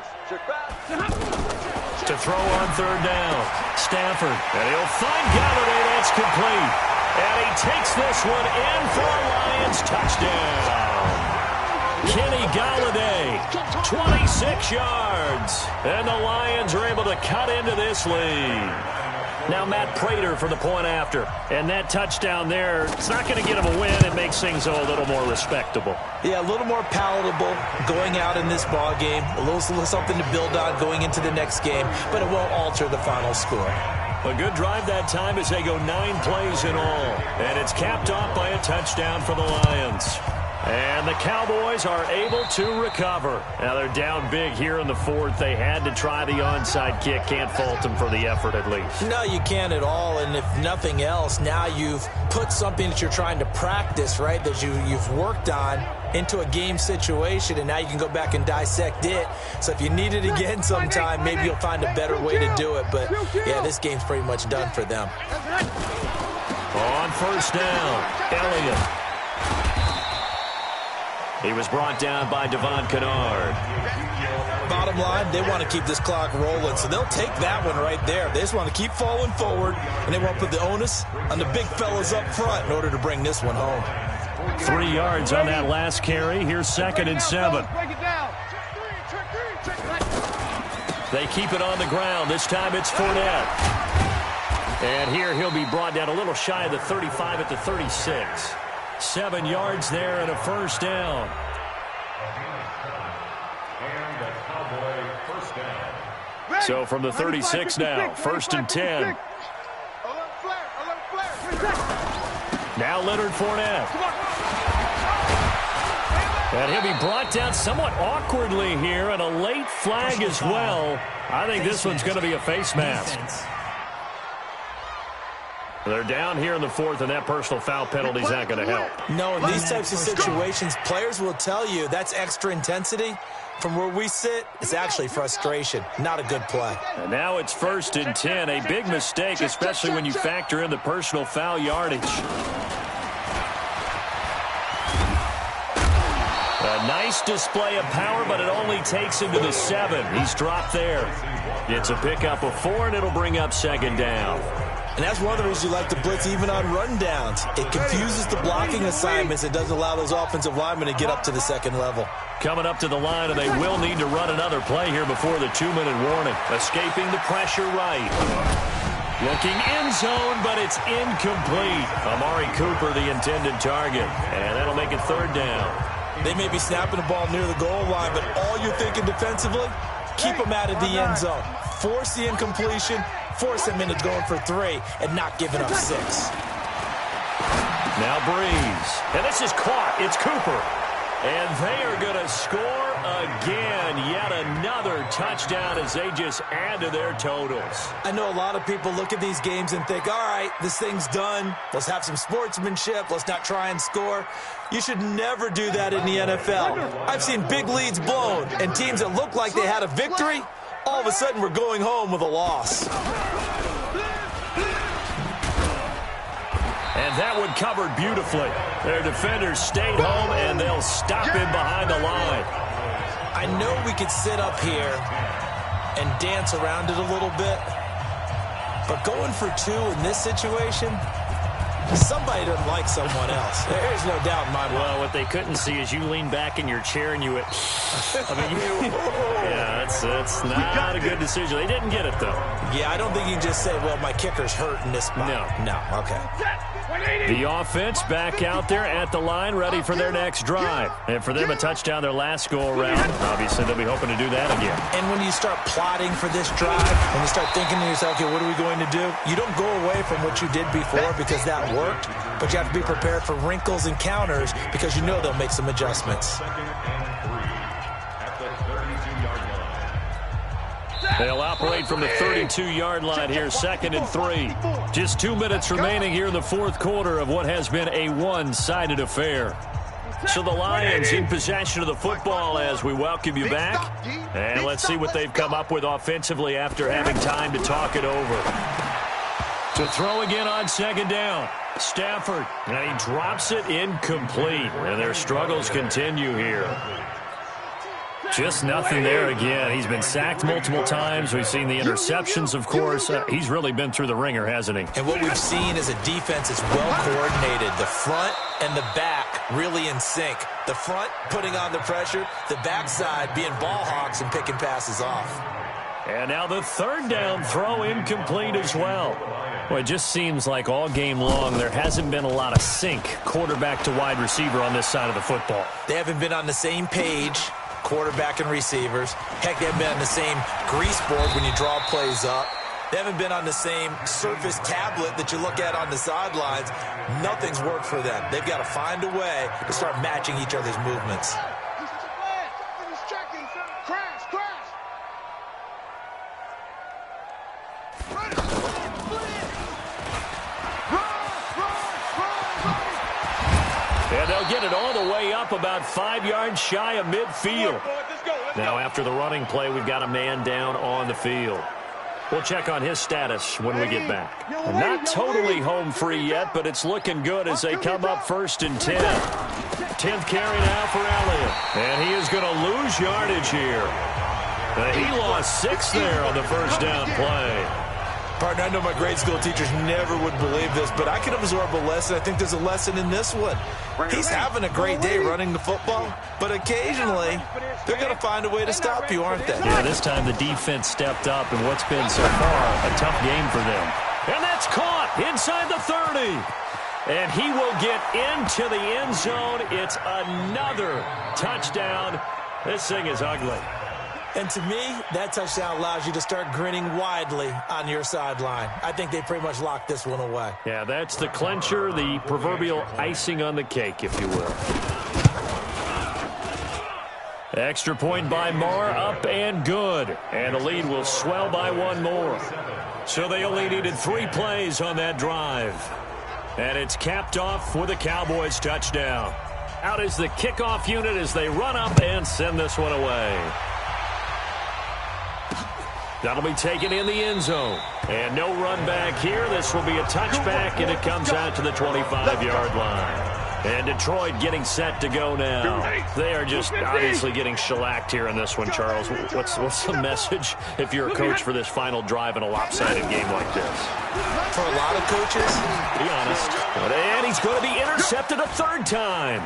[SPEAKER 2] To throw on 3rd down, Stafford, and he'll find Galladay. That's complete, and he takes this one in for a Lions touchdown. Kenny Galladay, 26 yards, and the Lions are able to cut into this lead. Now Matt Prater for the point after. And that touchdown there, it's not going to get him a win. It makes things a little more respectable.
[SPEAKER 3] Yeah, a little more palatable going out in this ball game. A little something to build on going into the next game, but it won't alter the final score.
[SPEAKER 2] A good drive that time as they go 9 plays in all. And it's capped off by a touchdown for the Lions. And the Cowboys are able to recover. Now they're down big here in the 4th. They had to try the onside kick. Can't fault them for the effort at least.
[SPEAKER 3] No, you can't at all. And if nothing else, now you've put something that you're trying to practice, right, that you've worked on into a game situation, and now you can go back and dissect it. So if you need it again sometime, maybe you'll find a better way to do it. But, yeah, this game's pretty much done for them.
[SPEAKER 2] On 1st down, Elliott. He was brought down by Devon Kennard.
[SPEAKER 3] Bottom line, they want to keep this clock rolling, so they'll take that one right there. They just want to keep falling forward, and they want to put the onus on the big fellas up front in order to bring this one home.
[SPEAKER 2] 3 yards on that last carry. Here's 2nd and 7. They keep it on the ground. This time it's Fournette. And here he'll be brought down a little shy of the 35 at the 36. 7 yards there and a first down.
[SPEAKER 6] And the Cowboy first down.
[SPEAKER 2] So from the 36 now, 1st and 10. Now Leonard Fournette. And he'll be brought down somewhat awkwardly here, and a late flag as well. I think this one's going to be a face mask. They're down here in the 4th, and that personal foul penalty is not going to help.
[SPEAKER 3] No, in these types of situations, players will tell you that's extra intensity. From where we sit, it's actually frustration. Not a good play.
[SPEAKER 2] And now it's 1st and 10. A big mistake, especially when you factor in the personal foul yardage. A nice display of power, but it only takes him to the 7. He's dropped there. It's a pickup of 4, and it'll bring up 2nd down.
[SPEAKER 3] And that's one of the reasons you like to blitz even on rundowns. It confuses the blocking assignments. It doesn't allow those offensive linemen to get up to the 2nd level.
[SPEAKER 2] Coming up to the line, and they will need to run another play here before the 2-minute warning. Escaping the pressure right. Looking end zone, but it's incomplete. Amari Cooper, the intended target. And that'll make it 3rd down.
[SPEAKER 3] They may be snapping the ball near the goal line, but all you're thinking defensively, keep them out of the end zone. Force the incompletion, force them into going for 3, and not giving up 6.
[SPEAKER 2] Now Breeze. And this is caught. It's Cooper. And they are going to score again. Yet another touchdown as they just add to their totals.
[SPEAKER 3] I know a lot of people look at these games and think, all right, this thing's done. Let's have some sportsmanship. Let's not try and score. You should never do that in the NFL. I've seen big leads blown, and teams that look like they had a victory, all of a sudden we're going home with a loss.
[SPEAKER 2] And that one covered beautifully. Their defenders stayed home, and they'll stop him behind the line.
[SPEAKER 3] I know we could sit up here and dance around it a little bit, but going for two in this situation, somebody doesn't like someone else. There's no doubt in my mind.
[SPEAKER 2] Well, what they couldn't see is you lean back in your chair and you went, yeah, that's not a good decision. They didn't get it, though.
[SPEAKER 3] Yeah, I don't think you can just say, well, my kicker's hurt in this spot. No, okay.
[SPEAKER 2] The offense back out there at the line, ready for their next drive. And for them, a touchdown their last go-around. Obviously, they'll be hoping to do that again.
[SPEAKER 3] And when you start plotting for this drive, when you start thinking to yourself, okay, what are we going to do? You don't go away from what you did before because that worked, but you have to be prepared for wrinkles and counters because you know they'll make some adjustments.
[SPEAKER 2] They'll operate from the 32-yard line here, 2nd and 3. Just 2 minutes remaining here in the fourth quarter of what has been a one-sided affair. So the Lions in possession of the football as we welcome you back. And let's see what they've come up with offensively after having time to talk it over. To throw again on 2nd down. Stafford, and he drops it incomplete. And their struggles continue here. Just nothing there again. He's been sacked multiple times. We've seen the interceptions, of course. He's really been through the ringer, hasn't he?
[SPEAKER 3] And what we've seen is a defense that's well-coordinated. The front and the back really in sync. The front putting on the pressure. The backside being ball hawks and picking passes off.
[SPEAKER 2] And now the 3rd down throw incomplete as well. Well, it just seems like all game long there hasn't been a lot of sync quarterback to wide receiver on this side of the football.
[SPEAKER 3] They haven't been on the same page, quarterback and receivers. Heck, they haven't been on the same grease board when you draw plays up. They haven't been on the same Surface tablet that you look at on the sidelines. Nothing's worked for them. They've got to find a way to start matching each other's movements.
[SPEAKER 2] And they'll get it all the way up about 5 yards shy of midfield. Now after the running play, we've got a man down on the field. We'll check on his status when we get back. Not totally home free yet, but it's looking good as they come up 1st and 10. 10th carry now for Elliott. And he is going to lose yardage here. He lost 6 there on the 1st down play.
[SPEAKER 3] Partner, I know my grade school teachers never would believe this, but I can absorb a lesson. I think there's a lesson in this one. He's having a great day running the football, but occasionally they're going to find a way to stop you, aren't they?
[SPEAKER 2] Yeah, this time the defense stepped up in what's been so far a tough game for them. And that's caught inside the 30. And he will get into the end zone. It's another touchdown. This thing is ugly.
[SPEAKER 3] And to me, that touchdown allows you to start grinning widely on your sideline. I think they pretty much locked this one away.
[SPEAKER 2] Yeah, that's the clincher, the proverbial icing on the cake, if you will. Extra point by Marr, up and good. And the lead will swell by 1 more. So they only needed 3 plays on that drive. And it's capped off with a Cowboys touchdown. Out is the kickoff unit as they run up and send this one away. That'll be taken in the end zone. And no run back here. This will be a touchback, and it comes out to the 25-yard line. And Detroit getting set to go now. They are just obviously getting shellacked here in this one, Charles. What's the message if you're a coach for this final drive in a lopsided game like this?
[SPEAKER 3] For a lot of coaches,
[SPEAKER 2] be honest. And he's going to be intercepted a 3rd time.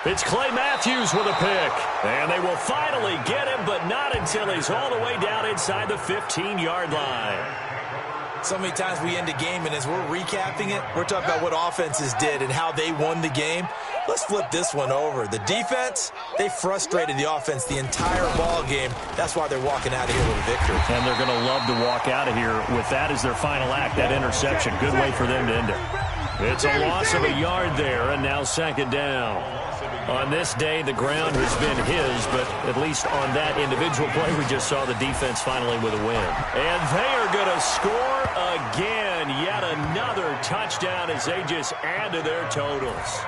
[SPEAKER 2] It's Clay Matthews with a pick. And they will finally get him, but not until he's all the way down inside the 15-yard line.
[SPEAKER 3] So many times we end a game, and as we're recapping it, we're talking about what offenses did and how they won the game. Let's flip this one over. The defense, they frustrated the offense the entire ball game. That's why they're walking out of here with a victory.
[SPEAKER 2] And they're going to love to walk out of here with that as their final act, that interception. Good way for them to end it. It's a loss of a yard there, and now 2nd down. On this day, the ground has been his, but at least on that individual play, we just saw the defense finally with a win. And they are going to score again. Yet another touchdown as they just add to their totals.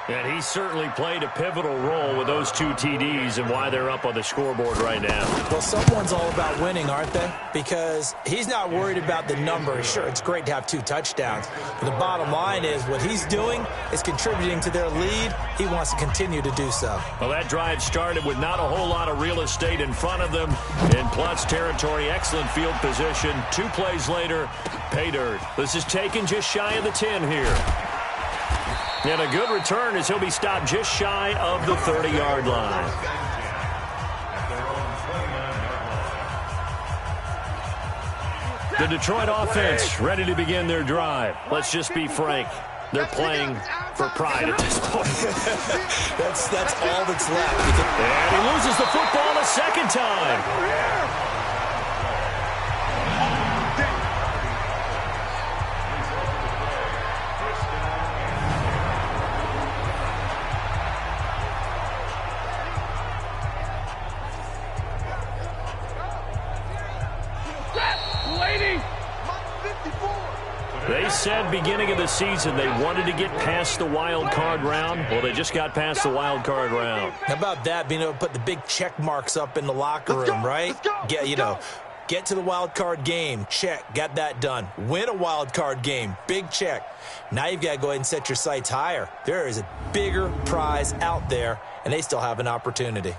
[SPEAKER 2] And he certainly played a pivotal role with those 2 TDs and why they're up on the scoreboard right now.
[SPEAKER 3] Well, someone's all about winning, aren't they? Because he's not worried about the number. Sure, it's great to have 2 touchdowns. But the bottom line is what he's doing is contributing to their lead. He wants to continue to do so.
[SPEAKER 2] Well, that drive started with not a whole lot of real estate in front of them. In plus territory, excellent field position. 2 plays later, pay dirt. This is taken just shy of the 10 here. And a good return as he'll be stopped just shy of the 30-yard line. The Detroit offense ready to begin their drive. Let's just be frank. They're playing for pride at this point.
[SPEAKER 3] that's all that's left.
[SPEAKER 2] And he loses the football a second time. They said beginning of the season they wanted to get past the wild card round. Well, they just got past the wild card round.
[SPEAKER 3] How about that, being able to put the big check marks up in the locker room, right? Get to the wild card game. Check. Got that done. Win a wild card game. Big check. Now you've got to go ahead and set your sights higher. There is a bigger prize out there, and they still have an opportunity.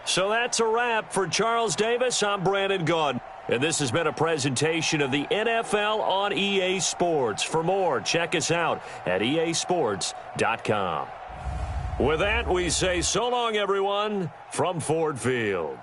[SPEAKER 2] So that's a wrap for Charles Davis. I'm Brandon Gaudin. And this has been a presentation of the NFL on EA Sports. For more, check us out at easports.com. With that, we say so long, everyone, from Ford Field.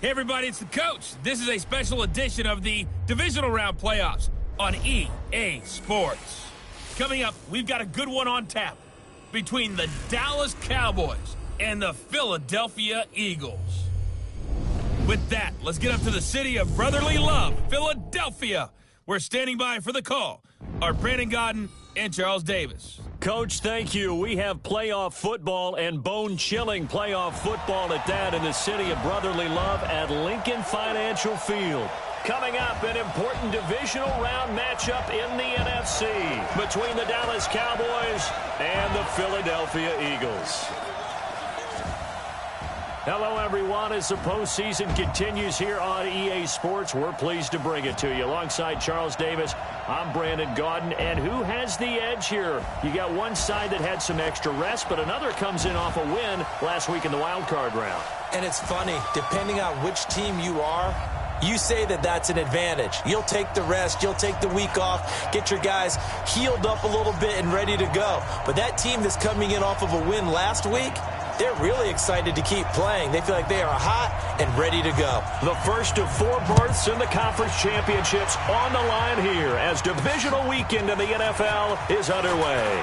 [SPEAKER 1] Hey everybody, it's the coach. This is a special edition of the Divisional Round Playoffs on EA Sports. Coming up, we've got a good one on tap between the Dallas Cowboys and the Philadelphia Eagles. With that, let's get up to the city of brotherly love, Philadelphia. We're standing by for the call are Brandon Godden and Charles Davis.
[SPEAKER 2] Coach, thank you. We have playoff football and bone-chilling playoff football at that in the city of brotherly love at Lincoln Financial Field. Coming up, an important divisional round matchup in the NFC between the Dallas Cowboys and the Philadelphia Eagles. Hello, everyone. As the postseason continues here on EA Sports, we're pleased to bring it to you. Alongside Charles Davis, I'm Brandon Godden. And who has the edge here? You got one side that had some extra rest, but another comes in off a win last week in the wild card round.
[SPEAKER 3] And it's funny, depending on which team you are, you say that that's an advantage. You'll take the rest, you'll take the week off, get your guys healed up a little bit and ready to go. But that team that's coming in off of a win last week, they're really excited to keep playing. They feel like they are hot and ready to go.
[SPEAKER 2] The first of 4 berths in the conference championships on the line here as divisional weekend in the NFL is underway.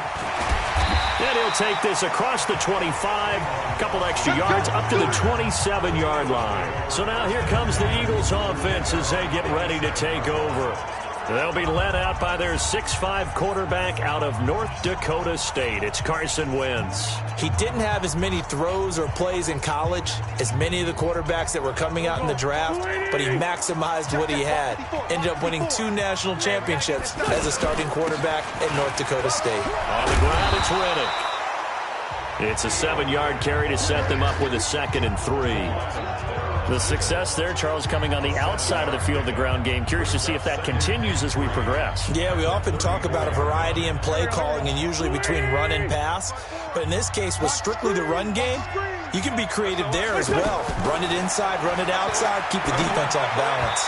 [SPEAKER 2] And he'll take this across the 25, a couple extra yards up to the 27-yard line. So now here comes the Eagles offense as they get ready to take over. They'll be led out by their 6'5 quarterback out of North Dakota State. It's Carson Wentz.
[SPEAKER 3] He didn't have as many throws or plays in college as many of the quarterbacks that were coming out in the draft, but he maximized what he had. Ended up winning 2 national championships as a starting quarterback at North Dakota State.
[SPEAKER 2] On the ground, it's Riddick. It's a 7-yard carry to set them up with a 2nd and 3. The success there, Charles, coming on the outside of the field, the ground game. Curious to see if that continues as we progress.
[SPEAKER 3] Yeah, we often talk about a variety in play calling and usually between run and pass. But in this case, with strictly the run game, you can be creative there as well. Run it inside, run it outside, keep the defense off balance.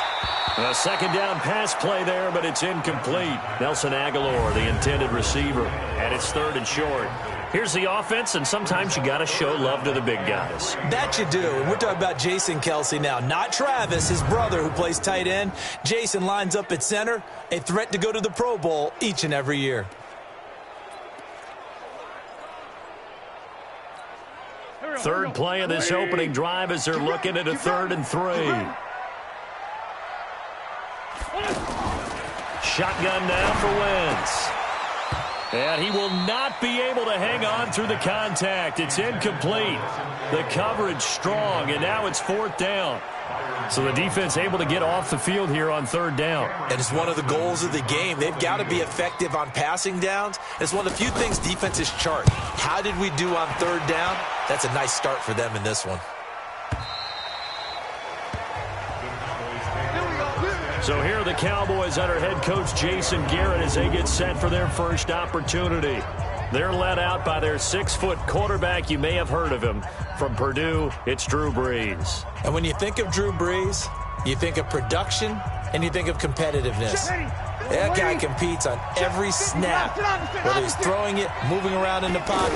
[SPEAKER 2] A 2nd down pass play there, but it's incomplete. Nelson Aguilar, the intended receiver, and it's 3rd and short. Here's the offense, and sometimes you got to show love to the big guys.
[SPEAKER 3] That you do. And we're talking about Jason Kelsey now, not Travis, his brother who plays tight end. Jason lines up at center, a threat to go to the Pro Bowl each and every year.
[SPEAKER 2] Third play of this opening drive as they're looking at a 3rd and 3. Shotgun now for Wentz. And he will not be able to hang on through the contact. It's incomplete. The coverage strong, and now it's 4th down. So the defense able to get off the field here on 3rd down.
[SPEAKER 3] And it's one of the goals of the game. They've got to be effective on passing downs. It's one of the few things defenses chart. How did we do on 3rd down? That's a nice start for them in this one.
[SPEAKER 2] So here are the Cowboys under head coach Jason Garrett as they get set for their first opportunity. They're led out by their 6-foot quarterback. You may have heard of him. From Purdue, it's Drew Brees.
[SPEAKER 3] And when you think of Drew Brees, you think of production and you think of competitiveness. That guy competes on every snap, whether he's throwing it, moving around in the pocket,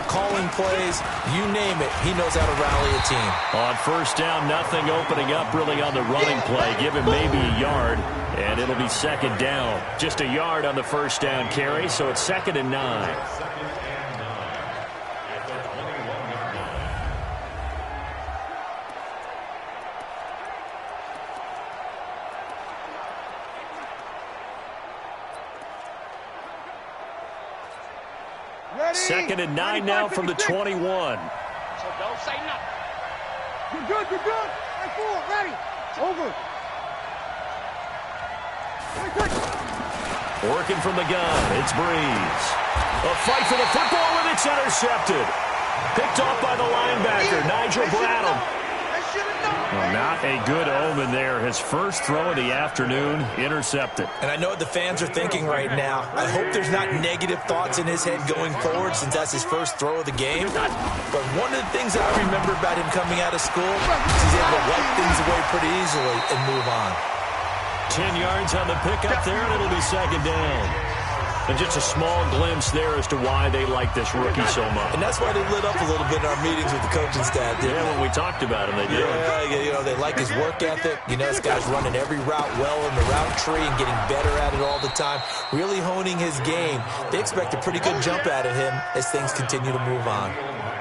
[SPEAKER 3] calling plays, you name it, he knows how to rally a team.
[SPEAKER 2] On 1st down, nothing opening up really on the running play. Give him maybe a yard, and it'll be 2nd down. Just a yard on the 1st down carry, so it's 2nd and 9. Second and 9 now from the 21.
[SPEAKER 5] So don't say nothing. You're good, you're good. Right forward, ready. Over.
[SPEAKER 2] Working from the gun, it's Brees. A fight for the football, and it's intercepted. Picked off by the linebacker, Nigel Bradham. Well, not a good omen there. His first throw of the afternoon, intercepted.
[SPEAKER 3] And I know what the fans are thinking right now. I hope there's not negative thoughts in his head going forward since that's his first throw of the game. But one of the things that I remember about him coming out of school is he's able to wipe things away pretty easily and move on.
[SPEAKER 2] 10 yards on the pickup there, and it'll be 2nd down. And just a small glimpse there as to why they like this rookie so much.
[SPEAKER 3] And that's why they lit up a little bit in our meetings with the coaching staff, didn't they?
[SPEAKER 2] When we talked about him, they did.
[SPEAKER 3] Yeah, they like his work ethic. This guy's running every route well in the route tree and getting better at it all the time, really honing his game. They expect a pretty good jump out of him as things continue to move on.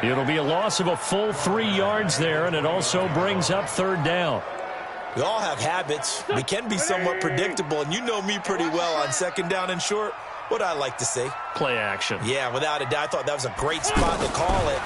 [SPEAKER 2] It'll be a loss of a full 3 yards there, and it also brings up third down.
[SPEAKER 3] We all have habits. We can be somewhat predictable, and you know me pretty well on second down and short. What I like to say?
[SPEAKER 2] Play action.
[SPEAKER 3] Yeah, without a doubt. I thought that was a great spot to call it.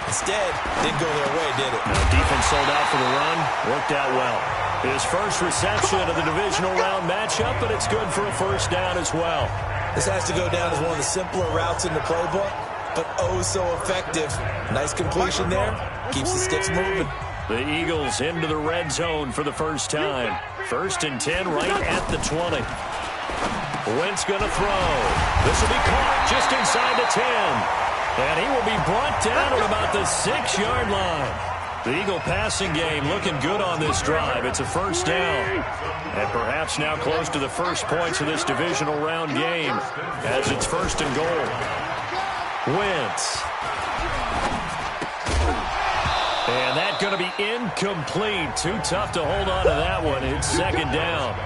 [SPEAKER 3] Instead, didn't go their way, did it?
[SPEAKER 2] No, defense sold out for the run. Worked out well. His first reception of the divisional round matchup, but it's good for a first down as well.
[SPEAKER 3] This has to go down as one of the simpler routes in the playbook, but oh so effective. Nice completion there. Keeps the sticks moving.
[SPEAKER 2] The Eagles into the red zone for the first time. 1st and 10 right at the 20. Wentz going to throw. This will be caught just inside the 10. And he will be brought down at about the 6-yard line. The Eagle passing game looking good on this drive. It's a first down. And perhaps now close to the first points of this divisional round game as it's 1st and goal. Wentz. And that's going to be incomplete. Too tough to hold on to that one. It's 2nd down.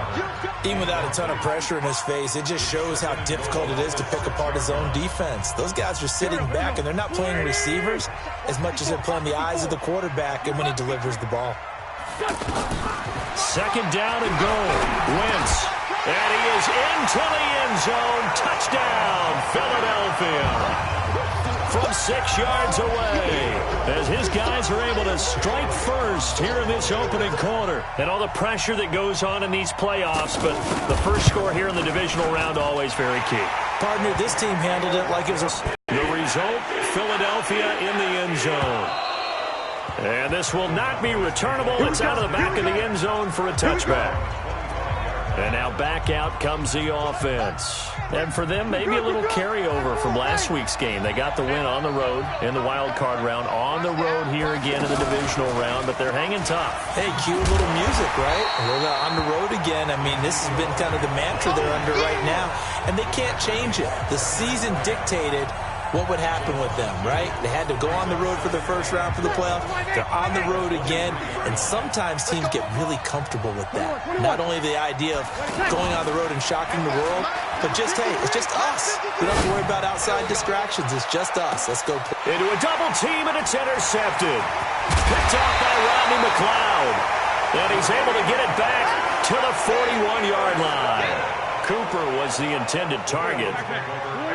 [SPEAKER 3] Even without a ton of pressure in his face, it just shows how difficult it is to pick apart his own defense. Those guys are sitting back, and they're not playing receivers as much as they're playing the eyes of the quarterback and when he delivers the ball.
[SPEAKER 2] 2nd down and goal. Wentz. And he is into the end zone. Touchdown, Philadelphia. From 6 yards away, as his guys are able to strike first here in this opening quarter. And all the pressure that goes on in these playoffs, but the first score here in the divisional round always very key.
[SPEAKER 3] Partner, this team handled it like it was
[SPEAKER 2] The result, Philadelphia in the end zone. And this will not be returnable. It's out of the back of the end zone for a touchback. And now back out comes the offense. And for them, maybe a little carryover from last week's game. They got the win on the road in the wild card round, on the road here again in the divisional round, but they're hanging tough.
[SPEAKER 3] Hey, cue a little music, right? We're on the road again. I mean, this has been kind of the mantra they're under right now, and they can't change it. The season dictated what would happen with them, right? They had to go on the road for the first round for the playoffs. They're on the road again, and sometimes teams get really comfortable with that. Not only the idea of going on the road and shocking the world, but just, hey, it's just us. We don't have to worry about outside distractions. It's just us. Let's go.
[SPEAKER 2] Into a double team, and it's intercepted. Picked off by Rodney McLeod. And he's able to get it back to the 41-yard line. Cooper was the intended target.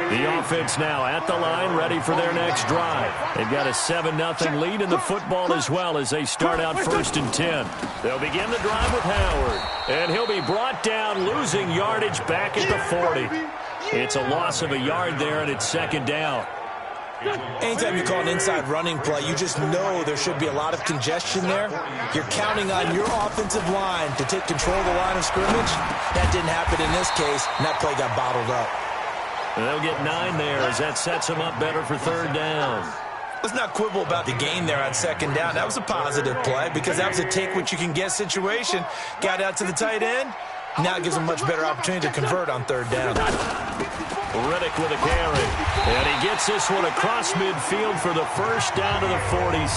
[SPEAKER 2] The offense now at the line, ready for their next drive. They've got a 7-0 lead in the football as well as they start out 1st and 10. They'll begin the drive with Howard. And he'll be brought down, losing yardage back at the 40. It's a loss of a yard there, and it's 2nd down.
[SPEAKER 3] Anytime you call an inside running play, you just know there should be a lot of congestion there. You're counting on your offensive line to take control of the line of scrimmage. That didn't happen in this case, and that play got bottled up.
[SPEAKER 2] And they'll get 9 there as that sets them up better for 3rd down.
[SPEAKER 3] Let's not quibble about the gain there on 2nd down. That was a positive play because that was a take-what-you-can-get situation. Got out to the tight end. Now it gives them a much better opportunity to convert on 3rd down.
[SPEAKER 2] Riddick with a carry. And he gets this one across midfield for the first down to the 46.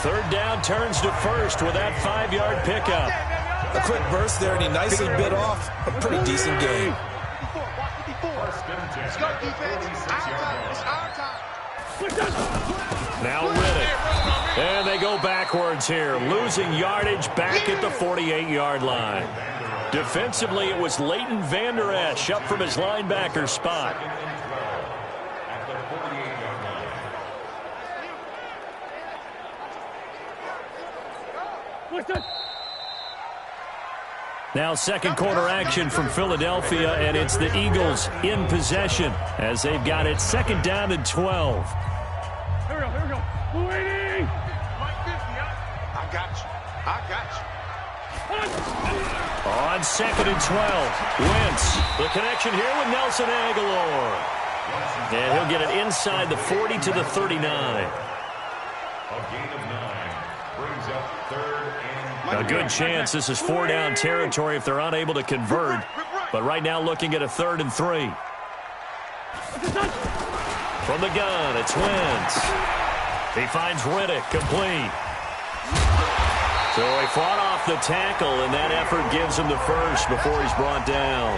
[SPEAKER 2] 3rd down turns to 1st with that 5-yard pickup.
[SPEAKER 3] A quick burst there, and he nicely bit off a pretty decent game.
[SPEAKER 2] Now Riddick. And they go backwards here, losing yardage back at the 48-yard line. Defensively, it was Leighton Vander Esch up from his linebacker spot. Now 2nd quarter action from Philadelphia, and it's the Eagles in possession as they've got it 2nd down and 12.
[SPEAKER 5] Here we go. Waiting.
[SPEAKER 4] I got you.
[SPEAKER 2] On 2nd and 12, Wentz. The connection here with Nelson Aguilar. And he'll get it inside the 40 to the 39.
[SPEAKER 6] A gain of 9 brings up 3rd and
[SPEAKER 2] A good chance this is 4-down territory if they're unable to convert. But right now looking at a 3rd and 3. From the gun, it's Wentz. He finds Riddick, complete. So he fought off the tackle, and that effort gives him the first before he's brought down.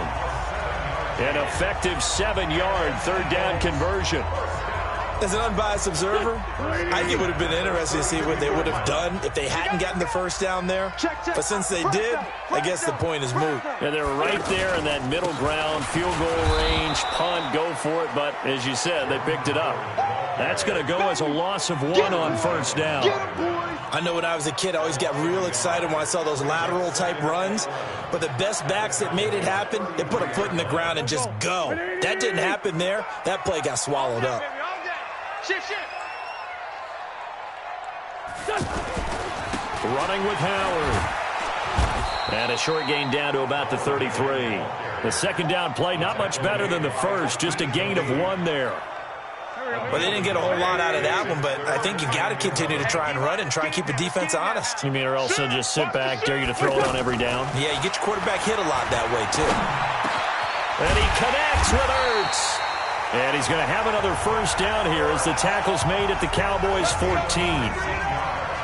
[SPEAKER 2] An effective 7-yard third-down conversion.
[SPEAKER 3] As an unbiased observer, I think it would have been interesting to see what they would have done if they hadn't gotten the first down there. But since they did, I guess the point is moot.
[SPEAKER 2] And they're right there in that middle ground, field goal range, punt, go for it. But as you said, they picked it up. That's going to go as a loss of 1 on first down.
[SPEAKER 3] I know when I was a kid, I always got real excited when I saw those lateral-type runs. But the best backs that made it happen, they put a foot in the ground and just go. That didn't happen there. That play got swallowed up.
[SPEAKER 2] Running with Howard. And a short gain down to about the 33. The second down play, not much better than the first, just a gain of 1 there.
[SPEAKER 3] Well, they didn't get a whole lot out of that one, but I think you got to continue to try and run and try and keep the defense honest.
[SPEAKER 2] You mean or else they'll just sit back, dare you to throw it on every down?
[SPEAKER 3] Yeah, you get your quarterback hit a lot that way, too.
[SPEAKER 2] And he connects with Ertz. And he's going to have another first down here as the tackle's made at the Cowboys' 14.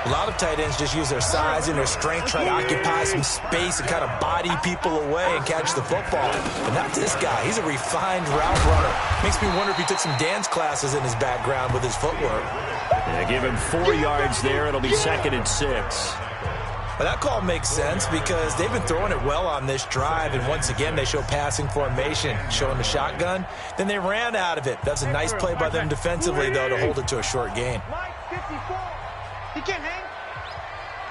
[SPEAKER 3] A lot of tight ends just use their size and their strength, try to occupy some space and kind of body people away and catch the football. But not this guy. He's a refined route runner. Makes me wonder if he took some dance classes in his background with his footwork.
[SPEAKER 2] Yeah, give him 4 yards there. It'll be 2nd and 6.
[SPEAKER 3] But that call makes sense because they've been throwing it well on this drive, and once again they show passing formation, showing the shotgun. Then they ran out of it. That's a nice play by them defensively, though, to hold it to a short gain.
[SPEAKER 5] He can't hang.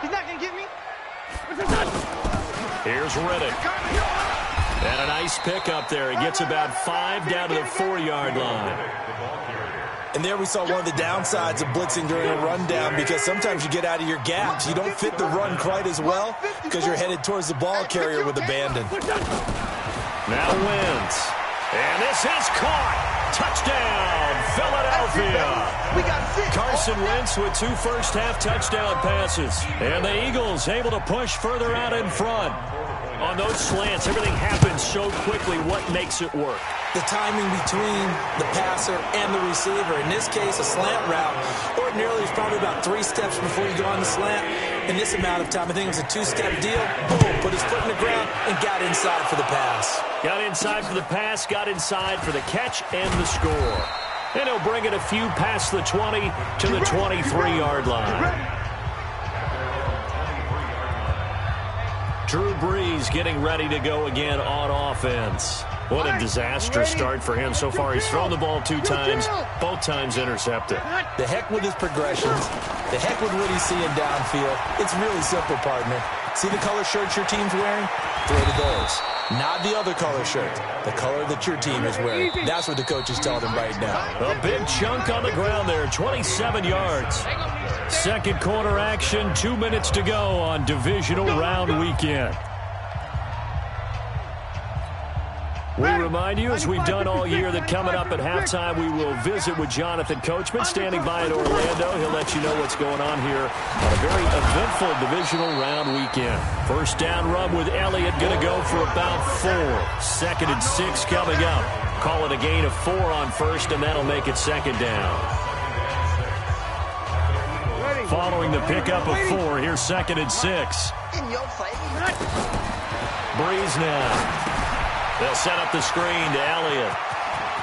[SPEAKER 5] He's not going to get me.
[SPEAKER 2] Here's Riddick. And a nice pick up there. He gets about 5 down to the 4-yard line.
[SPEAKER 3] And there we saw one of the downsides of blitzing during a rundown because sometimes you get out of your gaps. You don't fit the run quite as well because you're headed towards the ball carrier with abandon.
[SPEAKER 2] Now Wentz. And this is caught. Touchdown, Philadelphia. Carson Wentz with 2 first-half touchdown passes. And the Eagles able to push further out in front. On those slants, everything happens so quickly. What makes it work?
[SPEAKER 3] The timing between the passer and the receiver. In this case, a slant route. Ordinarily, it's probably about 3 steps before you go on the slant. In this amount of time, I think it was a 2-step deal. Boom, put his foot in the ground and got inside for the pass.
[SPEAKER 2] Got inside for the pass, got inside for the catch and the score. And he'll bring it a few past the 20 to the 23-yard line. Drew Brees getting ready to go again on offense. What a disastrous start for him so far. He's thrown the ball 2 times, both times intercepted.
[SPEAKER 3] The heck with his progressions. The heck with what he's seeing downfield. It's really simple, partner. See the color shirts your team's wearing? Throw to those. Not the other color shirt. The color that your team is wearing. That's what the coach is telling him right now.
[SPEAKER 2] A big chunk on the ground there, 27 yards. Second quarter action, 2 minutes to go on divisional round weekend. We remind you, as we've done all year, that coming up at halftime, we will visit with Jonathan Coachman standing by in Orlando. He'll let you know what's going on here on a very eventful divisional round weekend. First down run with Elliott, going to go for about 4. 2nd and 6 coming up. Call it a gain of 4 on first, and that'll make it 2nd down. Following the pickup of 4, here's 2nd and 6. Brees now. They'll set up the screen to Elliott.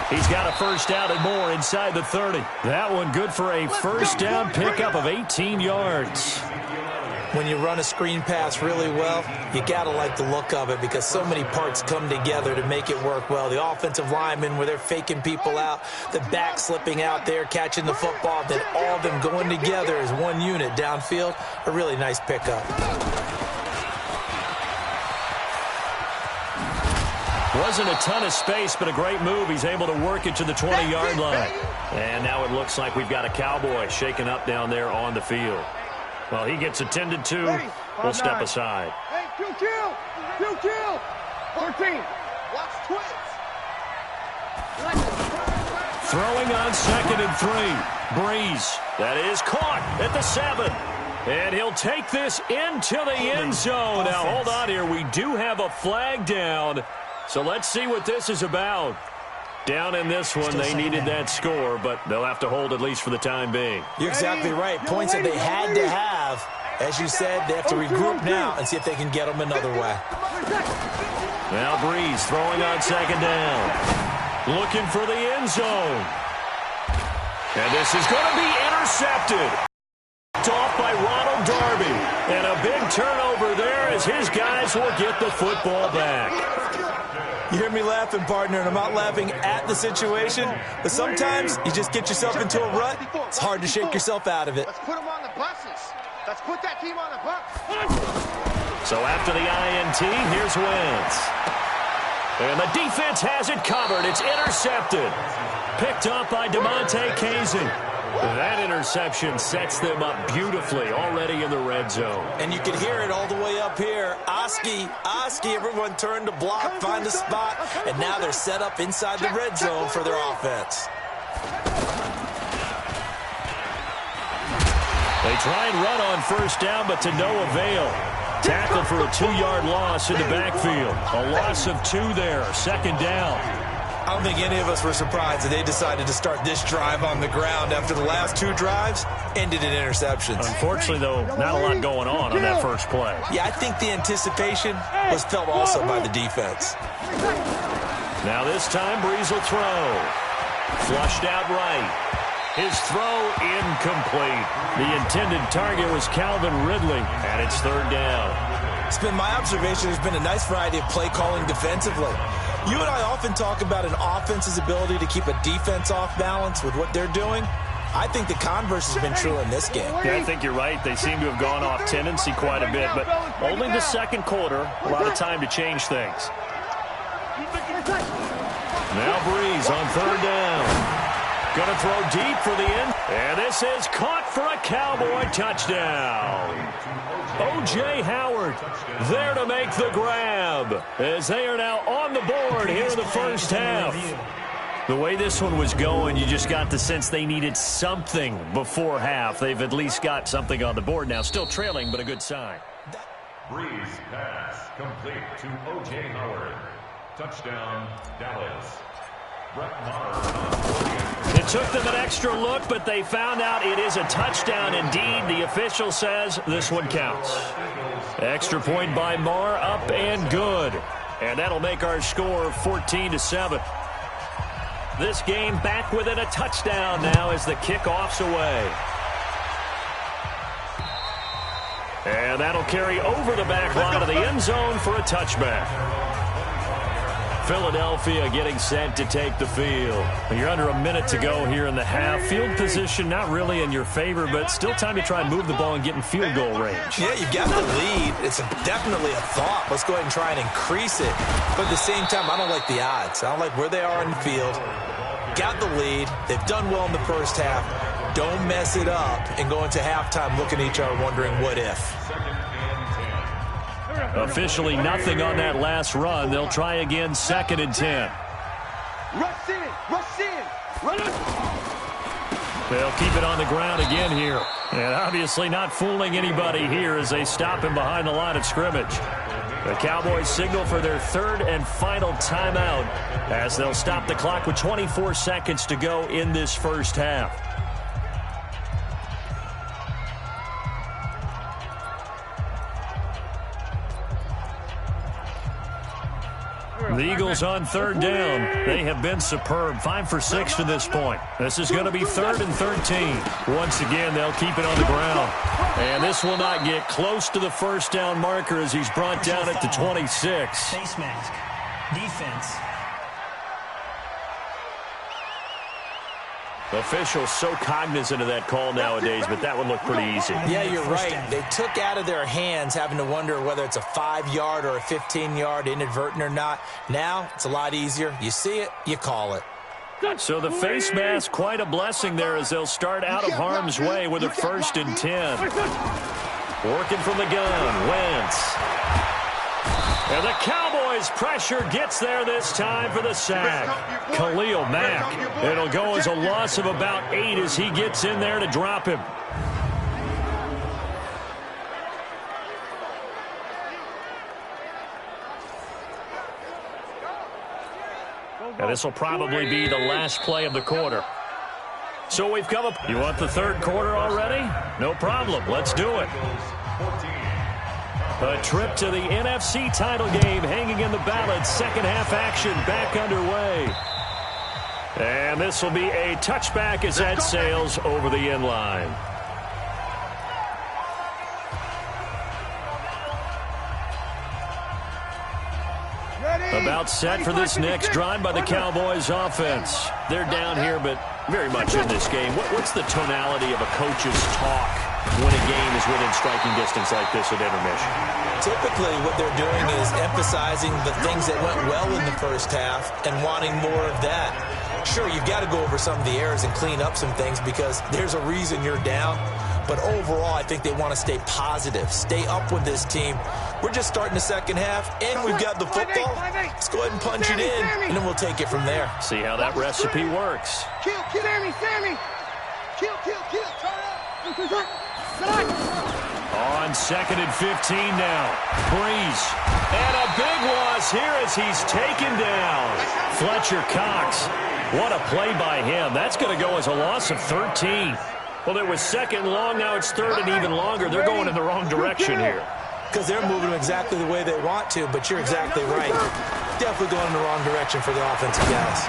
[SPEAKER 2] He's got a first down and more inside the 30. That one good for a first down pickup of 18 yards.
[SPEAKER 3] When you run a screen pass really well, you got to like the look of it because so many parts come together to make it work well. The offensive linemen where they're faking people out, the back slipping out there, catching the football, then all of them going together as one unit downfield. A really nice pickup.
[SPEAKER 2] Wasn't a ton of space, but a great move. He's able to work it to the 20-yard line. And now it looks like we've got a Cowboy shaken up down there on the field. Well, he gets attended to. We'll step aside.
[SPEAKER 5] Hey, kill. 13. Watch twins.
[SPEAKER 2] Throwing on 2nd and 3. Brees. That is caught at the 7. And he'll take this into the end zone. Now, hold on here. We do have a flag down. So let's see what this is about. Down in this one, they needed that score, but they'll have to hold at least for the time being.
[SPEAKER 3] You're exactly right. Points that they had to have. As you said, they have to regroup now and see if they can get them another way.
[SPEAKER 2] Now Breeze throwing on second down. Looking for the end zone. And this is going to be intercepted. Off by Ronald Darby. And a big turnover there as his guys will get the football back.
[SPEAKER 3] You hear me laughing, partner, and I'm not laughing at the situation, but sometimes you just get yourself into a rut. It's hard to shake yourself out of it.
[SPEAKER 4] Let's put them on the buses. Let's put that team on the bus.
[SPEAKER 2] So after the INT, here's Wentz. And the defense has it covered. It's intercepted. Picked up by DeMonte Casey. That interception sets them up beautifully already in the red zone.
[SPEAKER 3] And you can hear it all the way up here. Oski, everyone turned to block, find a spot, and now they're set up inside the red zone for their offense.
[SPEAKER 2] They try and run on first down, but to no avail. Tackle for a 2-yard loss in the backfield. A loss of 2 there, second down.
[SPEAKER 3] I don't think any of us were surprised that they decided to start this drive on the ground after the last 2 drives ended in interceptions.
[SPEAKER 2] Unfortunately, though, not a lot going on that first play.
[SPEAKER 3] Yeah, I think the anticipation was felt also by the defense.
[SPEAKER 2] Now this time, Breeze will throw. Flushed out right. His throw incomplete. The intended target was Calvin Ridley, and it's third down.
[SPEAKER 3] It's been my observation there's been a nice variety of play calling defensively. You and I often talk about an offense's ability to keep a defense off balance with what they're doing. I think the converse has been true in this game.
[SPEAKER 2] Yeah, I think you're right. They seem to have gone off tendency quite a bit, but only the second quarter, a lot of time to change things. Now Breeze on third down. Going to throw deep for the end. And this is caught for a Cowboy touchdown. O.J. Howard there to make the grab as they are now on the board here in the first half. The way this one was going, you just got the sense they needed something before half. They've at least got something on the board now. Still trailing, but a good sign.
[SPEAKER 6] Breeze pass complete to O.J. Howard. Touchdown, Dallas.
[SPEAKER 2] It took them an extra look, but they found out it is a touchdown indeed. The official says this one counts. Extra point by Marr, up and good. And that'll make our score 14-7. This game back within a touchdown now as the kickoff's away. And that'll carry over the back line of the end zone for a touchback. Philadelphia getting set to take the field. You're under a minute to go here in the half. Field position not really in your favor, but still time to try and move the ball and get in field goal range.
[SPEAKER 3] Yeah, you got the lead. It's definitely a thought. Let's go ahead and try and increase it. But at the same time, I don't like the odds. I don't like where they are in the field. Got the lead. They've done well in the first half. Don't mess it up and go into halftime looking at each other wondering what if.
[SPEAKER 2] Officially nothing on that last run. They'll try again, 2nd and 10.
[SPEAKER 4] Rush in, rush in, run it.
[SPEAKER 2] They'll keep it on the ground again here. And obviously not fooling anybody here as they stop him behind the line of scrimmage. The Cowboys signal for their 3rd and final timeout as they'll stop the clock with 24 seconds to go in this first half. The Eagles on 3rd down. They have been superb. 5 for 6 to this point. This is going to be 3rd and 13. Once again, they'll keep it on the ground. And this will not get close to the first down marker as he's brought down at the 26.
[SPEAKER 7] Face mask. Defense.
[SPEAKER 2] Officials so cognizant of that call nowadays, but that one looked pretty easy.
[SPEAKER 3] Yeah, you're right. They took out of their hands having to wonder whether it's a 5-yard or a 15-yard inadvertent or not. Now, it's a lot easier. You see it, you call it.
[SPEAKER 2] So the face mask, quite a blessing there as they'll start out of harm's way with a 1st and 10. Working from the gun, Wentz. And the Cowboys' pressure gets there this time for the sack. Khalil Mack. It'll go as a loss of about 8 as he gets in there to drop him. And this will probably be the last play of the quarter. So we've come up. You want the third quarter already? No problem. Let's do it. A trip to the NFC title game hanging in the balance. Second half action back underway. And this will be a touchback as that sails over the end line. About set for this next drive by the Cowboys offense. They're down here, but very much in this game. What's the tonality of a coach's talk when a game is within striking distance like this at intermission?
[SPEAKER 3] Typically, what they're doing is emphasizing the things that went well in the first half and wanting more of that. Sure, you've got to go over some of the errors and clean up some things because there's a reason you're down. But overall, I think they want to stay positive, stay up with this team. We're just starting the second half, and we've got the football. Let's go ahead and punch it in, and then we'll take it from there.
[SPEAKER 2] See how that recipe works.
[SPEAKER 5] Kill, Sammy. Kill. Turn up.
[SPEAKER 2] On 2nd and 15 now. Breeze. And a big loss here as he's taken down. Fletcher Cox. What a play by him. That's going to go as a loss of 13. Well, it was second long. Now it's third and even longer. They're going in the wrong direction here.
[SPEAKER 3] Because they're moving exactly the way they want to, but you're exactly right. Definitely going in the wrong direction for the offensive guys.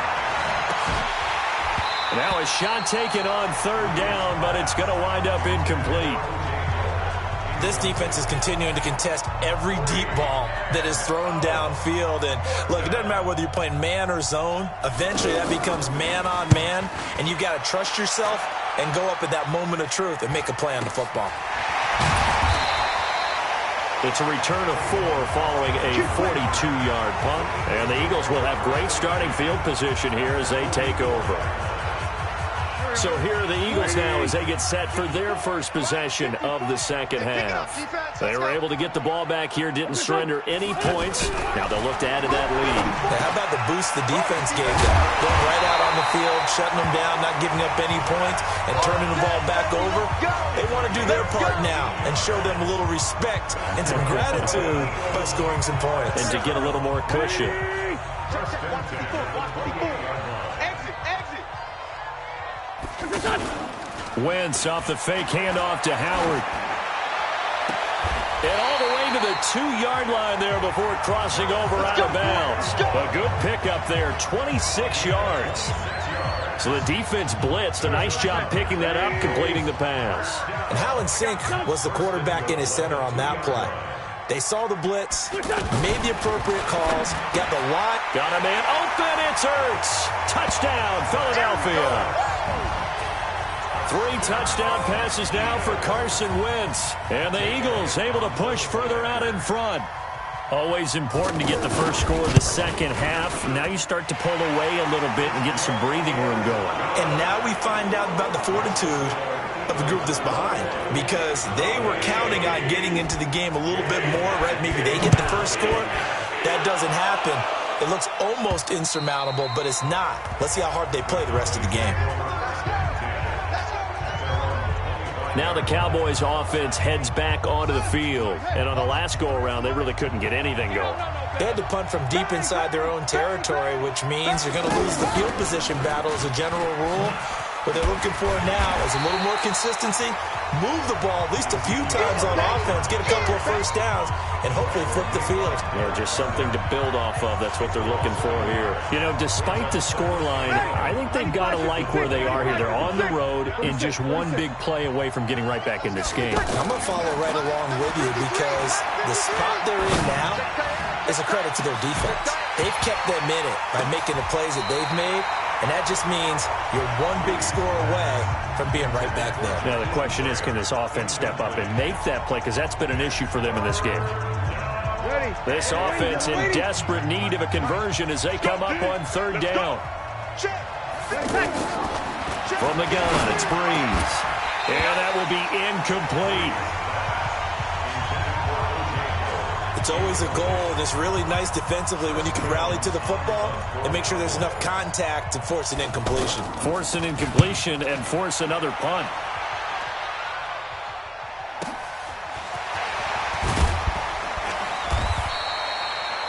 [SPEAKER 2] Now a shot taken on third down, but it's going to wind up incomplete.
[SPEAKER 3] This defense is continuing to contest every deep ball that is thrown downfield. And, look, it doesn't matter whether you're playing man or zone. Eventually that becomes man on man, and you've got to trust yourself and go up at that moment of truth and make a play on the football.
[SPEAKER 2] It's a return of 4 following a 42-yard punt. And the Eagles will have great starting field position here as they take over. So here are the Eagles now as they get set for their first possession of the second half. They were able to get the ball back here, didn't surrender any points. Now they'll look to add to that lead.
[SPEAKER 3] Yeah, how about the boost the defense gave them? Going right out on the field, shutting them down, not giving up any points, and turning the ball back over. They want to do their part now and show them a little respect and some gratitude by scoring some points.
[SPEAKER 2] And to get a little more cushion. Wentz off the fake handoff to Howard. And all the way to the 2-yard line there before crossing over out of bounds. A good pickup there, 26 yards. So the defense blitzed. A nice job picking that up, completing the pass.
[SPEAKER 3] And how in sync was the quarterback in his center on that play? They saw the blitz, made the appropriate calls, got the line.
[SPEAKER 2] Got a man open, it's Ertz. Touchdown, Philadelphia. 3 touchdown passes now for Carson Wentz. And the Eagles able to push further out in front. Always important to get the first score of the second half. Now you start to pull away a little bit and get some breathing room going.
[SPEAKER 3] And now we find out about the fortitude of the group that's behind, because they were counting on getting into the game a little bit more, right? Maybe they get the first score. That doesn't happen. It looks almost insurmountable, but it's not. Let's see how hard they play the rest of the game.
[SPEAKER 2] Now the Cowboys offense heads back onto the field. And on the last go-around, they really couldn't get anything going.
[SPEAKER 3] They had to punt from deep inside their own territory, which means you're going to lose the field position battle as a general rule. What they're looking for now is a little more consistency, move the ball at least a few times on offense, get a couple of first downs, and hopefully flip the field.
[SPEAKER 2] Yeah, just something to build off of. That's what they're looking for here. You know, despite the scoreline, I think they've got to like where they are here. They're on the road and just one big play away from getting right back in this game.
[SPEAKER 3] I'm going to follow right along with you because the spot they're in now is a credit to their defense. They've kept them in it by making the plays that they've made. And that just means you're one big score away from being right back there.
[SPEAKER 2] Now, the question is, can this offense step up and make that play? Because that's been an issue for them in this game. This offense in desperate need of a conversion as they come up on third down. From the gun, it's Breeze. And that will be incomplete.
[SPEAKER 3] It's always a goal, and it's really nice defensively when you can rally to the football and make sure there's enough contact to force an incompletion.
[SPEAKER 2] Force an incompletion and force another punt.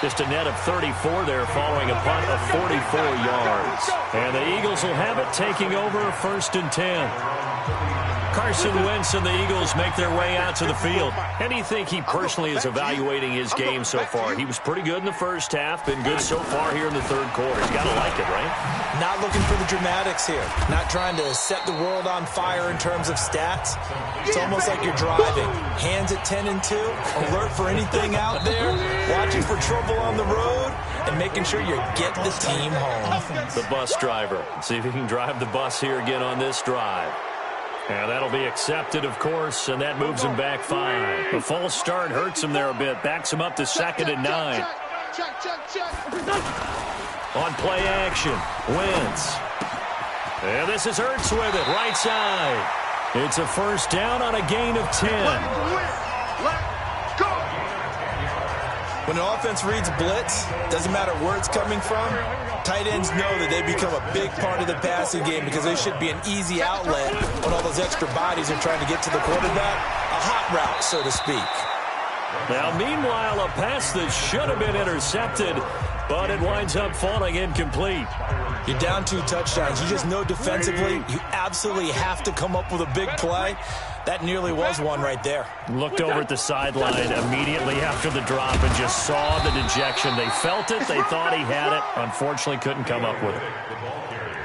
[SPEAKER 2] Just a net of 34 there following a punt of 44 yards. And the Eagles will have it, taking over 1st and 10. Carson Wentz and the Eagles make their way out to the field. How do you think he personally is evaluating his game so far? He was pretty good in the first half, been good so far here in the third quarter. He's got to like it, right?
[SPEAKER 3] Not looking for the dramatics here. Not trying to set the world on fire in terms of stats. It's almost like you're driving. Hands at 10 and 2, alert for anything out there, watching for trouble on the road, and making sure you get the team home.
[SPEAKER 2] The bus driver. See if he can drive the bus here again on this drive. And that'll be accepted, of course, and that moves him back 5. The false start hurts him there a bit, backs him up to 2nd and 9. On play action, Wentz. And this is Ertz with it, right side. It's a first down on a gain of 10.
[SPEAKER 3] When an offense reads blitz, doesn't matter where it's coming from, tight ends know that they become a big part of the passing game because they should be an easy outlet when all those extra bodies are trying to get to the quarterback. A hot route, so to speak.
[SPEAKER 2] Now, meanwhile, a pass that should have been intercepted, but it winds up falling incomplete.
[SPEAKER 3] You're down 2 touchdowns. You just know defensively you absolutely have to come up with a big play. That nearly was one right there.
[SPEAKER 2] Looked over at the sideline immediately after the drop and just saw the dejection. They felt it. They thought he had it. Unfortunately, couldn't come up with it.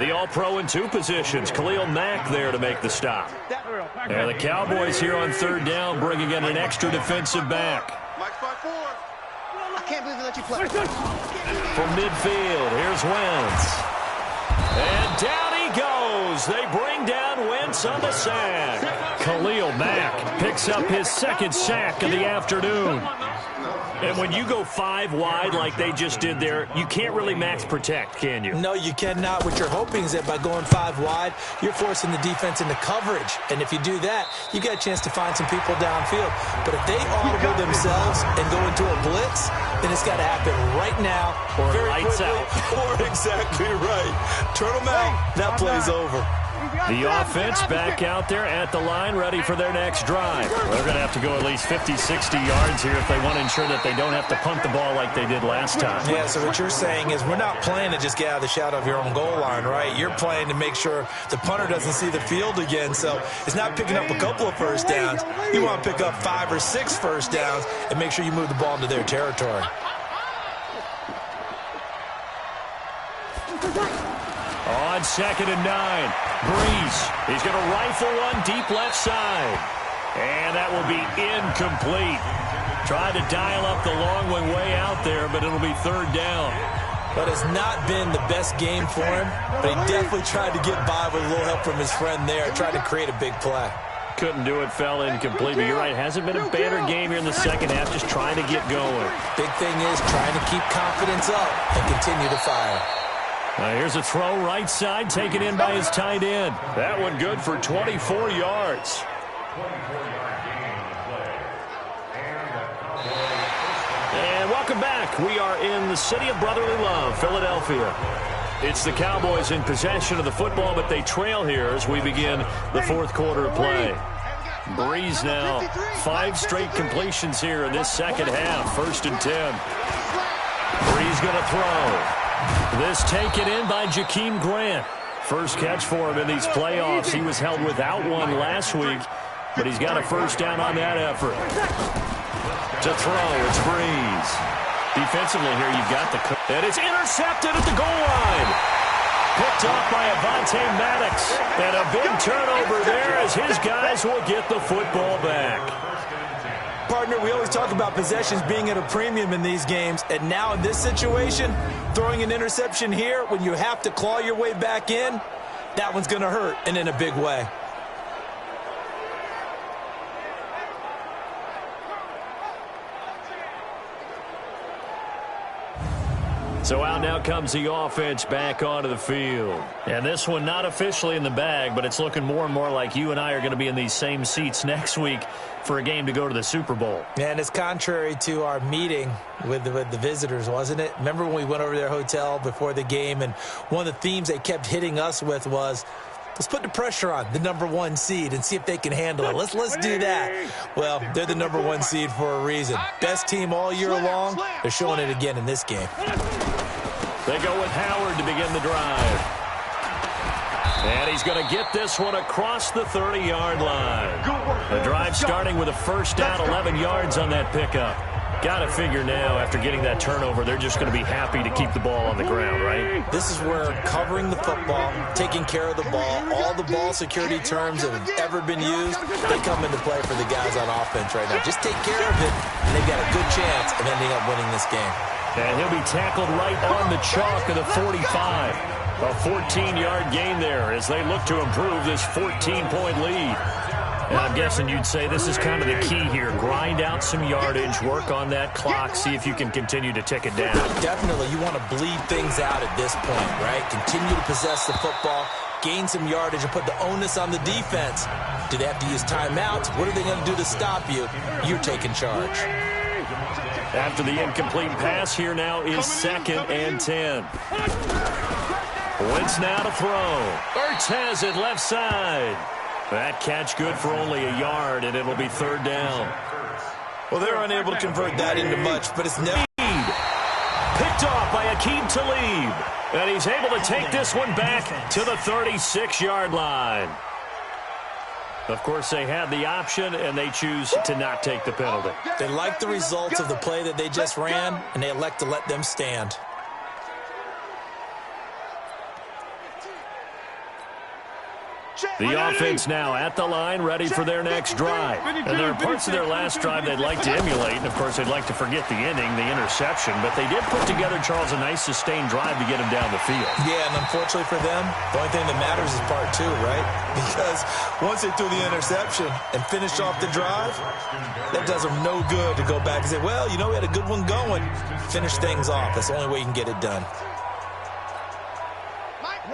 [SPEAKER 2] The All-Pro in 2 positions. Khalil Mack there to make the stop. And the Cowboys here on 3rd down bringing in an extra defensive back.
[SPEAKER 4] I can't believe they let you play.
[SPEAKER 2] From midfield, here's Wentz. And down he goes. They bring down Wentz on the sack. Khalil Mack picks up his 2nd sack of the afternoon. And when you go 5 wide like they just did there, you can't really max protect, can you?
[SPEAKER 3] No, you cannot. What you're hoping is that by going 5 wide, you're forcing the defense into coverage. And if you do that, you got a chance to find some people downfield. But if they audible themselves and go into a blitz, then it's got to happen right now.
[SPEAKER 2] Or lights out.
[SPEAKER 3] Or exactly right. Turn them out. That play's over.
[SPEAKER 2] The offense back out there at the line, ready for their next drive. They're going to have to go at least 50, 60 yards here if they want to ensure that they don't have to punt the ball like they did last time.
[SPEAKER 3] Yeah, so what you're saying is we're not playing to just get out of the shadow of your own goal line, right? You're playing to make sure the punter doesn't see the field again. So it's not picking up a couple of first downs. You want to pick up 5 or 6 first downs and make sure you move the ball into their territory.
[SPEAKER 2] On 2nd and 9, Breeze. He's going to rifle one deep left side. And that will be incomplete. Tried to dial up the long way out there, but it'll be 3rd down.
[SPEAKER 3] But it's not been the best game for him, but he definitely tried to get by with a little help from his friend there, tried to create a big play.
[SPEAKER 2] Couldn't do it, fell incomplete. But you're right, hasn't been a banner game here in the second half, just trying to get going.
[SPEAKER 3] Big thing is trying to keep confidence up and continue to fire.
[SPEAKER 2] Now here's a throw right side, taken in by his tight end. That one good for 24 yards. And welcome back. We are in the city of brotherly love, Philadelphia. It's the Cowboys in possession of the football, but they trail here as we begin the 4th quarter of play. Breeze now, 5 straight completions here in this second half. 1st and 10. Breeze going to throw. This taken in by Jakeem Grant. First catch for him in these playoffs. He was held without one last week, but he's got a first down on that effort. To throw, it's Breeze. Defensively here, you've got the... And it's intercepted at the goal line. Picked off by Avonte Maddox. And a big turnover there as his guys will get the football back.
[SPEAKER 3] Partner, we always talk about possessions being at a premium in these games, and now in this situation, throwing an interception here when you have to claw your way back in, that one's going to hurt, and in a big way.
[SPEAKER 2] So out now comes the offense back onto the field. And this one not officially in the bag, but it's looking more and more like you and I are going to be in these same seats next week for a game to go to the Super Bowl.
[SPEAKER 3] And it's contrary to our meeting with the visitors, wasn't it? Remember when we went over to their hotel before the game, and one of the themes they kept hitting us with was, Let's put the pressure on the #1 seed and see if they can handle it. Let's do that. Well, they're the #1 seed for a reason. Best team all year long. They're showing it again in this game.
[SPEAKER 2] They go with Howard to begin the drive. And he's going to get this one across the 30-yard line. The drive starting with a first down, 11 yards on that pickup. Got to figure now, after getting that turnover, they're just going to be happy to keep the ball on the ground, right?
[SPEAKER 3] This is where covering the football, taking care of the ball, all the ball security terms that have ever been used, they come into play for the guys on offense right now. Just take care of it, and they've got a good chance of ending up winning this game.
[SPEAKER 2] And he'll be tackled right on the chalk of the 45. A 14-yard gain there as they look to improve this 14-point lead. And I'm guessing you'd say this is kind of the key here. Grind out some yardage, work on that clock, see if you can continue to tick it down.
[SPEAKER 3] Definitely. You want to bleed things out at this point, right? Continue to possess the football, gain some yardage, and put the onus on the defense. Do they have to use timeouts? What are they going to do to stop you? You're taking charge.
[SPEAKER 2] After the incomplete pass, here now is 2nd and 10. Wentz now to throw. Ertz has it left side. That catch good for only a yard, and it'll be 3rd down.
[SPEAKER 3] Well, they're unable to convert that into much, but it's never.
[SPEAKER 2] Picked off by Aqib Talib. And he's able to take this one back to the 36-yard line. Of course, they had the option, and they choose to not take the penalty.
[SPEAKER 3] They like the results of the play that they just ran, and they elect to let them stand.
[SPEAKER 2] The offense now at the line, ready for their next drive. And there are parts of their last drive they'd like to emulate, and of course they'd like to forget the ending, the interception, but they did put together, Charles, a nice sustained drive to get him down the field.
[SPEAKER 3] Yeah, and unfortunately for them, the only thing that matters is part 2, right? Because once they threw the interception and finished off the drive, that does them no good to go back and say, well, you know, we had a good one going. Finish things off. That's the only way you can get it done.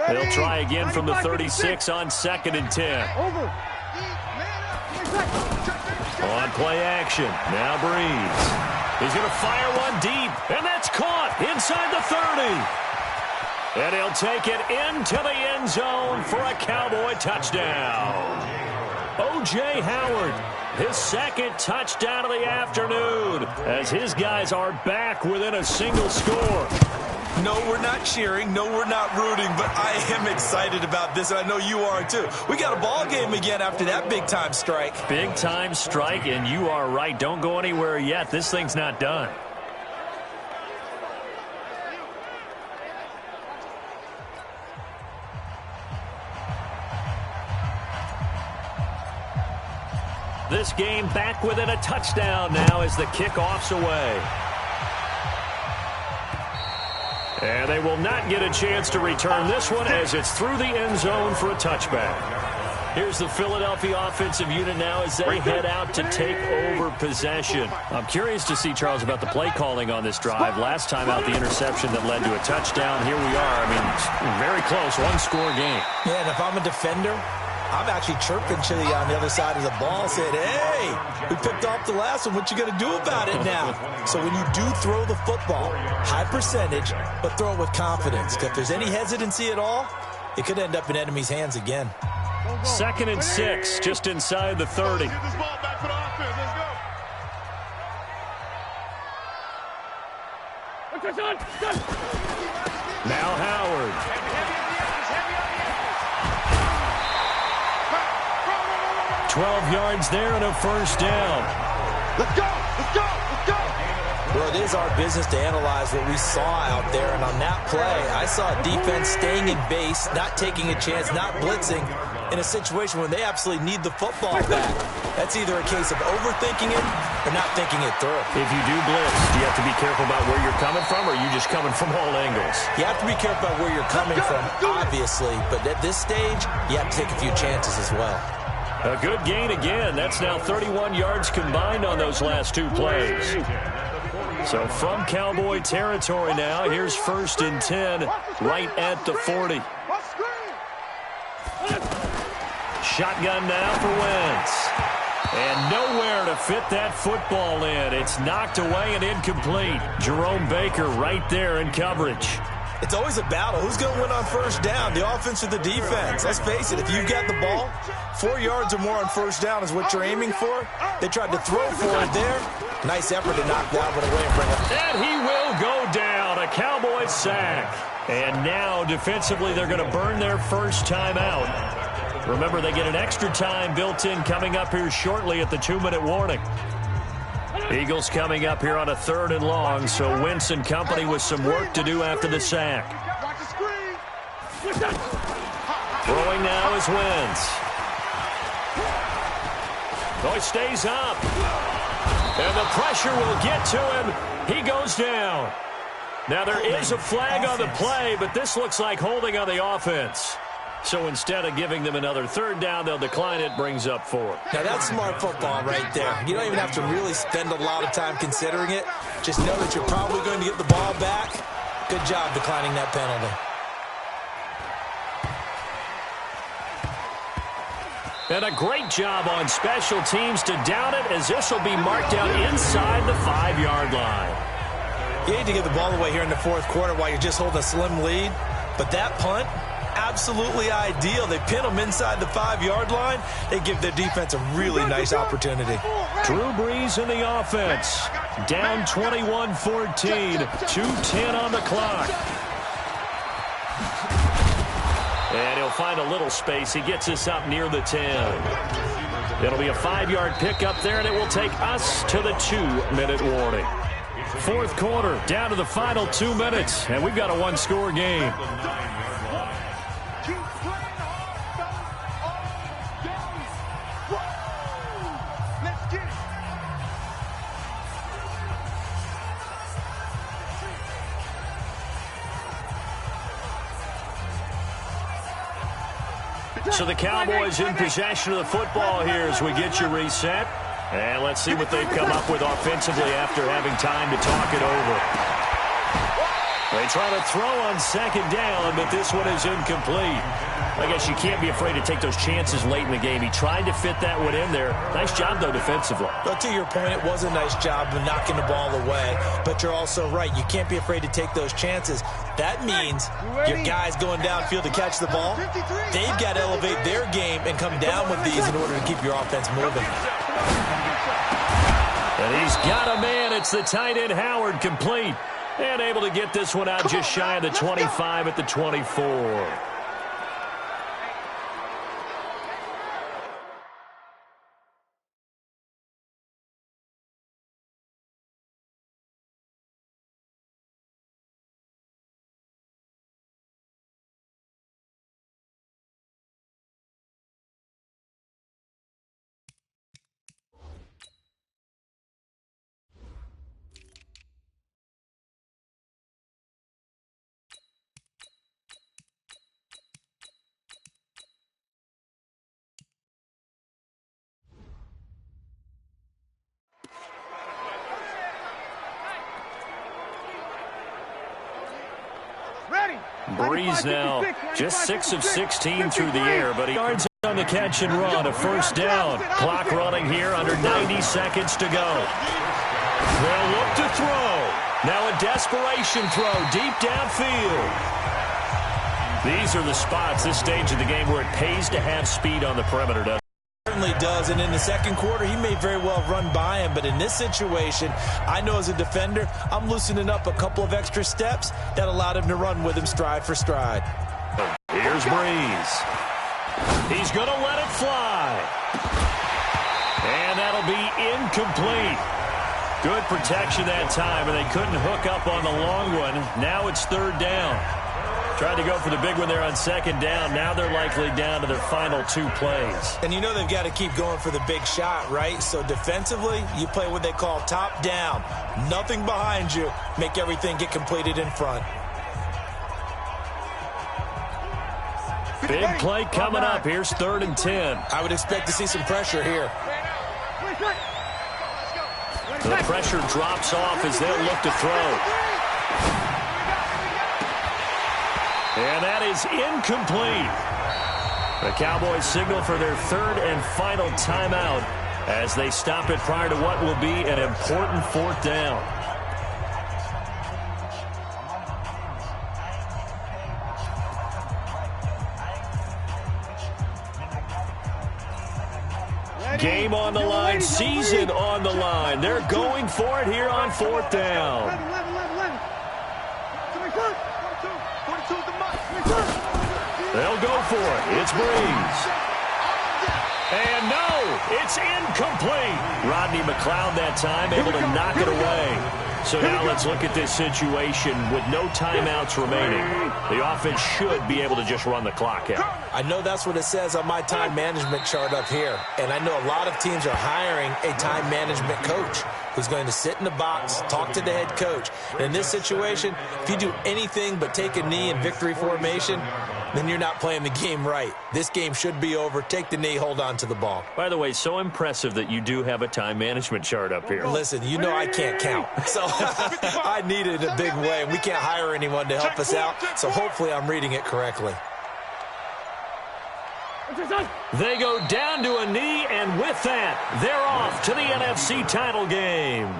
[SPEAKER 2] They'll try again from the 36 on 2nd and 10. On play action. Now Breeze. He's going to fire one deep, and that's caught inside the 30. And he'll take it into the end zone for a Cowboy touchdown. O.J. Howard, his 2nd touchdown of the afternoon, as his guys are back within a single score.
[SPEAKER 3] No, we're not cheering. No, we're not rooting, but I am excited about this, and I know you are too. We got a ball game again after that big-time strike.
[SPEAKER 2] Big-time strike, and you are right. Don't go anywhere yet. This thing's not done. This game back within a touchdown now as the kickoff's away. And they will not get a chance to return this one as it's through the end zone for a touchback. Here's the Philadelphia offensive unit now as they head out to take over possession. I'm curious to see, Charles, about the play calling on this drive. Last time out, the interception that led to a touchdown. Here we are. I mean, very close, one-score game.
[SPEAKER 3] Yeah, and if I'm a defender, I'm actually chirping Chili on the other side of the ball, saying, hey, we picked off the last one. What you going to do about it now? So when you do throw the football, high percentage, but throw it with confidence. If there's any hesitancy at all, it could end up in enemy's hands again.
[SPEAKER 2] 2nd and 6, just inside the 30. Now Howard. 12 yards there and a first down.
[SPEAKER 4] Let's go! Let's go! Let's go!
[SPEAKER 3] Well, it is our business to analyze what we saw out there, and on that play, I saw a defense staying in base, not taking a chance, not blitzing, in a situation where they absolutely need the football back. That's either a case of overthinking it or not thinking it through.
[SPEAKER 2] If you do blitz, do you have to be careful about where you're coming from, or are you just coming from all angles?
[SPEAKER 3] You have to be careful about where you're coming from, obviously, but at this stage, you have to take a few chances as well.
[SPEAKER 2] A good gain again. That's now 31 yards combined on those last 2 plays. So from Cowboy territory now, here's 1st and 10 right at the 40. Shotgun now for Wentz. And nowhere to fit that football in. It's knocked away and incomplete. Jerome Baker right there in coverage.
[SPEAKER 3] It's always a battle. Who's going to win on first down, the offense or the defense? Let's face it, if you've got the ball, 4 yards or more on first down is what you're aiming for. They tried to throw for it there. Nice effort to knock that one away and bring it.
[SPEAKER 2] And he will go down. A Cowboys sack. And now, defensively, they're going to burn their first time out. Remember, they get an extra time built in coming up here shortly at the 2-minute warning. Eagles coming up here on a 3rd and long, so Wentz and company with some work to do after the sack. Throwing now is Wentz. Oh, he stays up. And the pressure will get to him. He goes down. Now, there is a flag on the play, but this looks like holding on the offense. So instead of giving them another 3rd down, they'll decline it, brings up 4.
[SPEAKER 3] Now, that's smart football right there. You don't even have to really spend a lot of time considering it. Just know that you're probably going to get the ball back. Good job declining that penalty.
[SPEAKER 2] And a great job on special teams to down it, as this will be marked out inside the 5-yard line.
[SPEAKER 3] You hate to give the ball away here in the 4th quarter while you're just holding a slim lead, but that punt, absolutely ideal. They pin them inside the 5-yard line. They give their defense a really nice opportunity.
[SPEAKER 2] Drew Brees in the offense. Down 21-14. 2:10 on the clock. And he'll find a little space. He gets us up near the 10. It'll be a 5-yard pickup there, and it will take us to the 2-minute warning. 4th quarter, down to the final 2 minutes, and we've got a 1-score game. So the Cowboys in possession of the football here as we get you reset. And let's see what they've come up with offensively after having time to talk it over. They try to throw on 2nd down, but this one is incomplete. I guess you can't be afraid to take those chances late in the game. He tried to fit that one in there. Nice job, though, defensively.
[SPEAKER 3] But to your point, it was a nice job of knocking the ball away. But you're also right. You can't be afraid to take those chances. That means your guys going downfield to catch the ball, they've got to elevate their game and come down with these in order to keep your offense moving.
[SPEAKER 2] And he's got a man. It's the tight end Howard, complete. And able to get this one out just shy of the 25 at the 24. Brees now just 6 of 16 through the air, but he yards on the catch and run, a 1st down. Clock running here, under 90 seconds to go. They'll look to throw. Now a desperation throw deep downfield. These are the spots, this stage of the game, where it pays to have speed on the perimeter, doesn't it?
[SPEAKER 3] Certainly does, and in the 2nd quarter, he may very well run by him, but in this situation, I know as a defender, I'm loosening up a couple of extra steps that allowed him to run with him stride for stride.
[SPEAKER 2] Here's Brees. He's going to let it fly. And that'll be incomplete. Good protection that time, and they couldn't hook up on the long one. Now it's 3rd down. Tried to go for the big one there on 2nd down. Now they're likely down to their final 2 plays.
[SPEAKER 3] And you know they've got to keep going for the big shot, right? So defensively, you play what they call top down. Nothing behind you. Make everything get completed in front.
[SPEAKER 2] Big play coming up. Here's 3rd and 10.
[SPEAKER 3] I would expect to see some pressure here.
[SPEAKER 2] The pressure drops off as they'll look to throw. And that is incomplete. The Cowboys signal for their 3rd and final timeout as they stop it prior to what will be an important 4th down. Game on the line, season on the line. They're going for it here on 4th down.
[SPEAKER 4] 42 is the mark.
[SPEAKER 2] They'll go for it. It's Breeze. And no, it's incomplete. Rodney McLeod that time able to knock it away. So now let's look at this situation with no timeouts remaining. The offense should be able to just run the clock out.
[SPEAKER 3] I know that's what it says on my time management chart up here. And I know a lot of teams are hiring a time management coach who's going to sit in the box, talk to the head coach. And in this situation, if you do anything but take a knee in victory formation, then you're not playing the game right. This game should be over. Take the knee, hold on to the ball.
[SPEAKER 2] By the way, so impressive that you do have a time management chart up here.
[SPEAKER 3] Listen, you know I can't count. So I need it in a big way. We can't hire anyone to help us out. So hopefully I'm reading it correctly.
[SPEAKER 2] They go down to a knee, and with that, they're off to the NFC title game.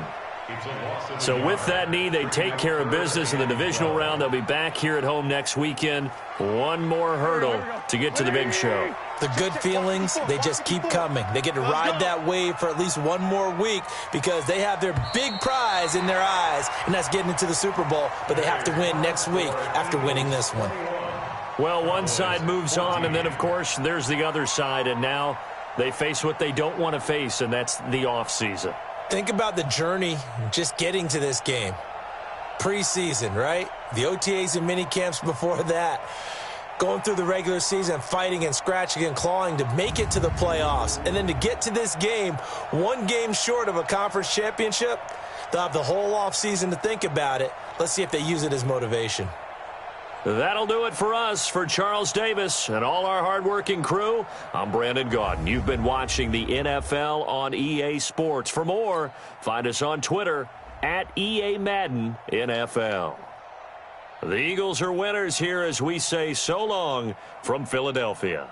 [SPEAKER 2] So with that knee, they take care of business in the divisional round. They'll be back here at home next weekend. One more hurdle to get to the big show.
[SPEAKER 3] The good feelings, they just keep coming. They get to ride that wave for at least one more week because they have their big prize in their eyes, and that's getting into the Super Bowl. But they have to win next week after winning this one.
[SPEAKER 2] Well, one side moves on, and then, of course, there's the other side. And now they face what they don't want to face, and that's the offseason.
[SPEAKER 3] Think about the journey just getting to this game. Preseason, right? The OTAs and mini camps before that. Going through the regular season, fighting and scratching and clawing to make it to the playoffs. And then to get to this game, one game short of a conference championship, they'll have the whole offseason to think about it. Let's see if they use it as motivation.
[SPEAKER 2] That'll do it for us. For Charles Davis and all our hardworking crew, I'm Brandon Gaudin. You've been watching the NFL on EA Sports. For more, find us on Twitter at EA Madden NFL. The Eagles are winners here as we say so long from Philadelphia.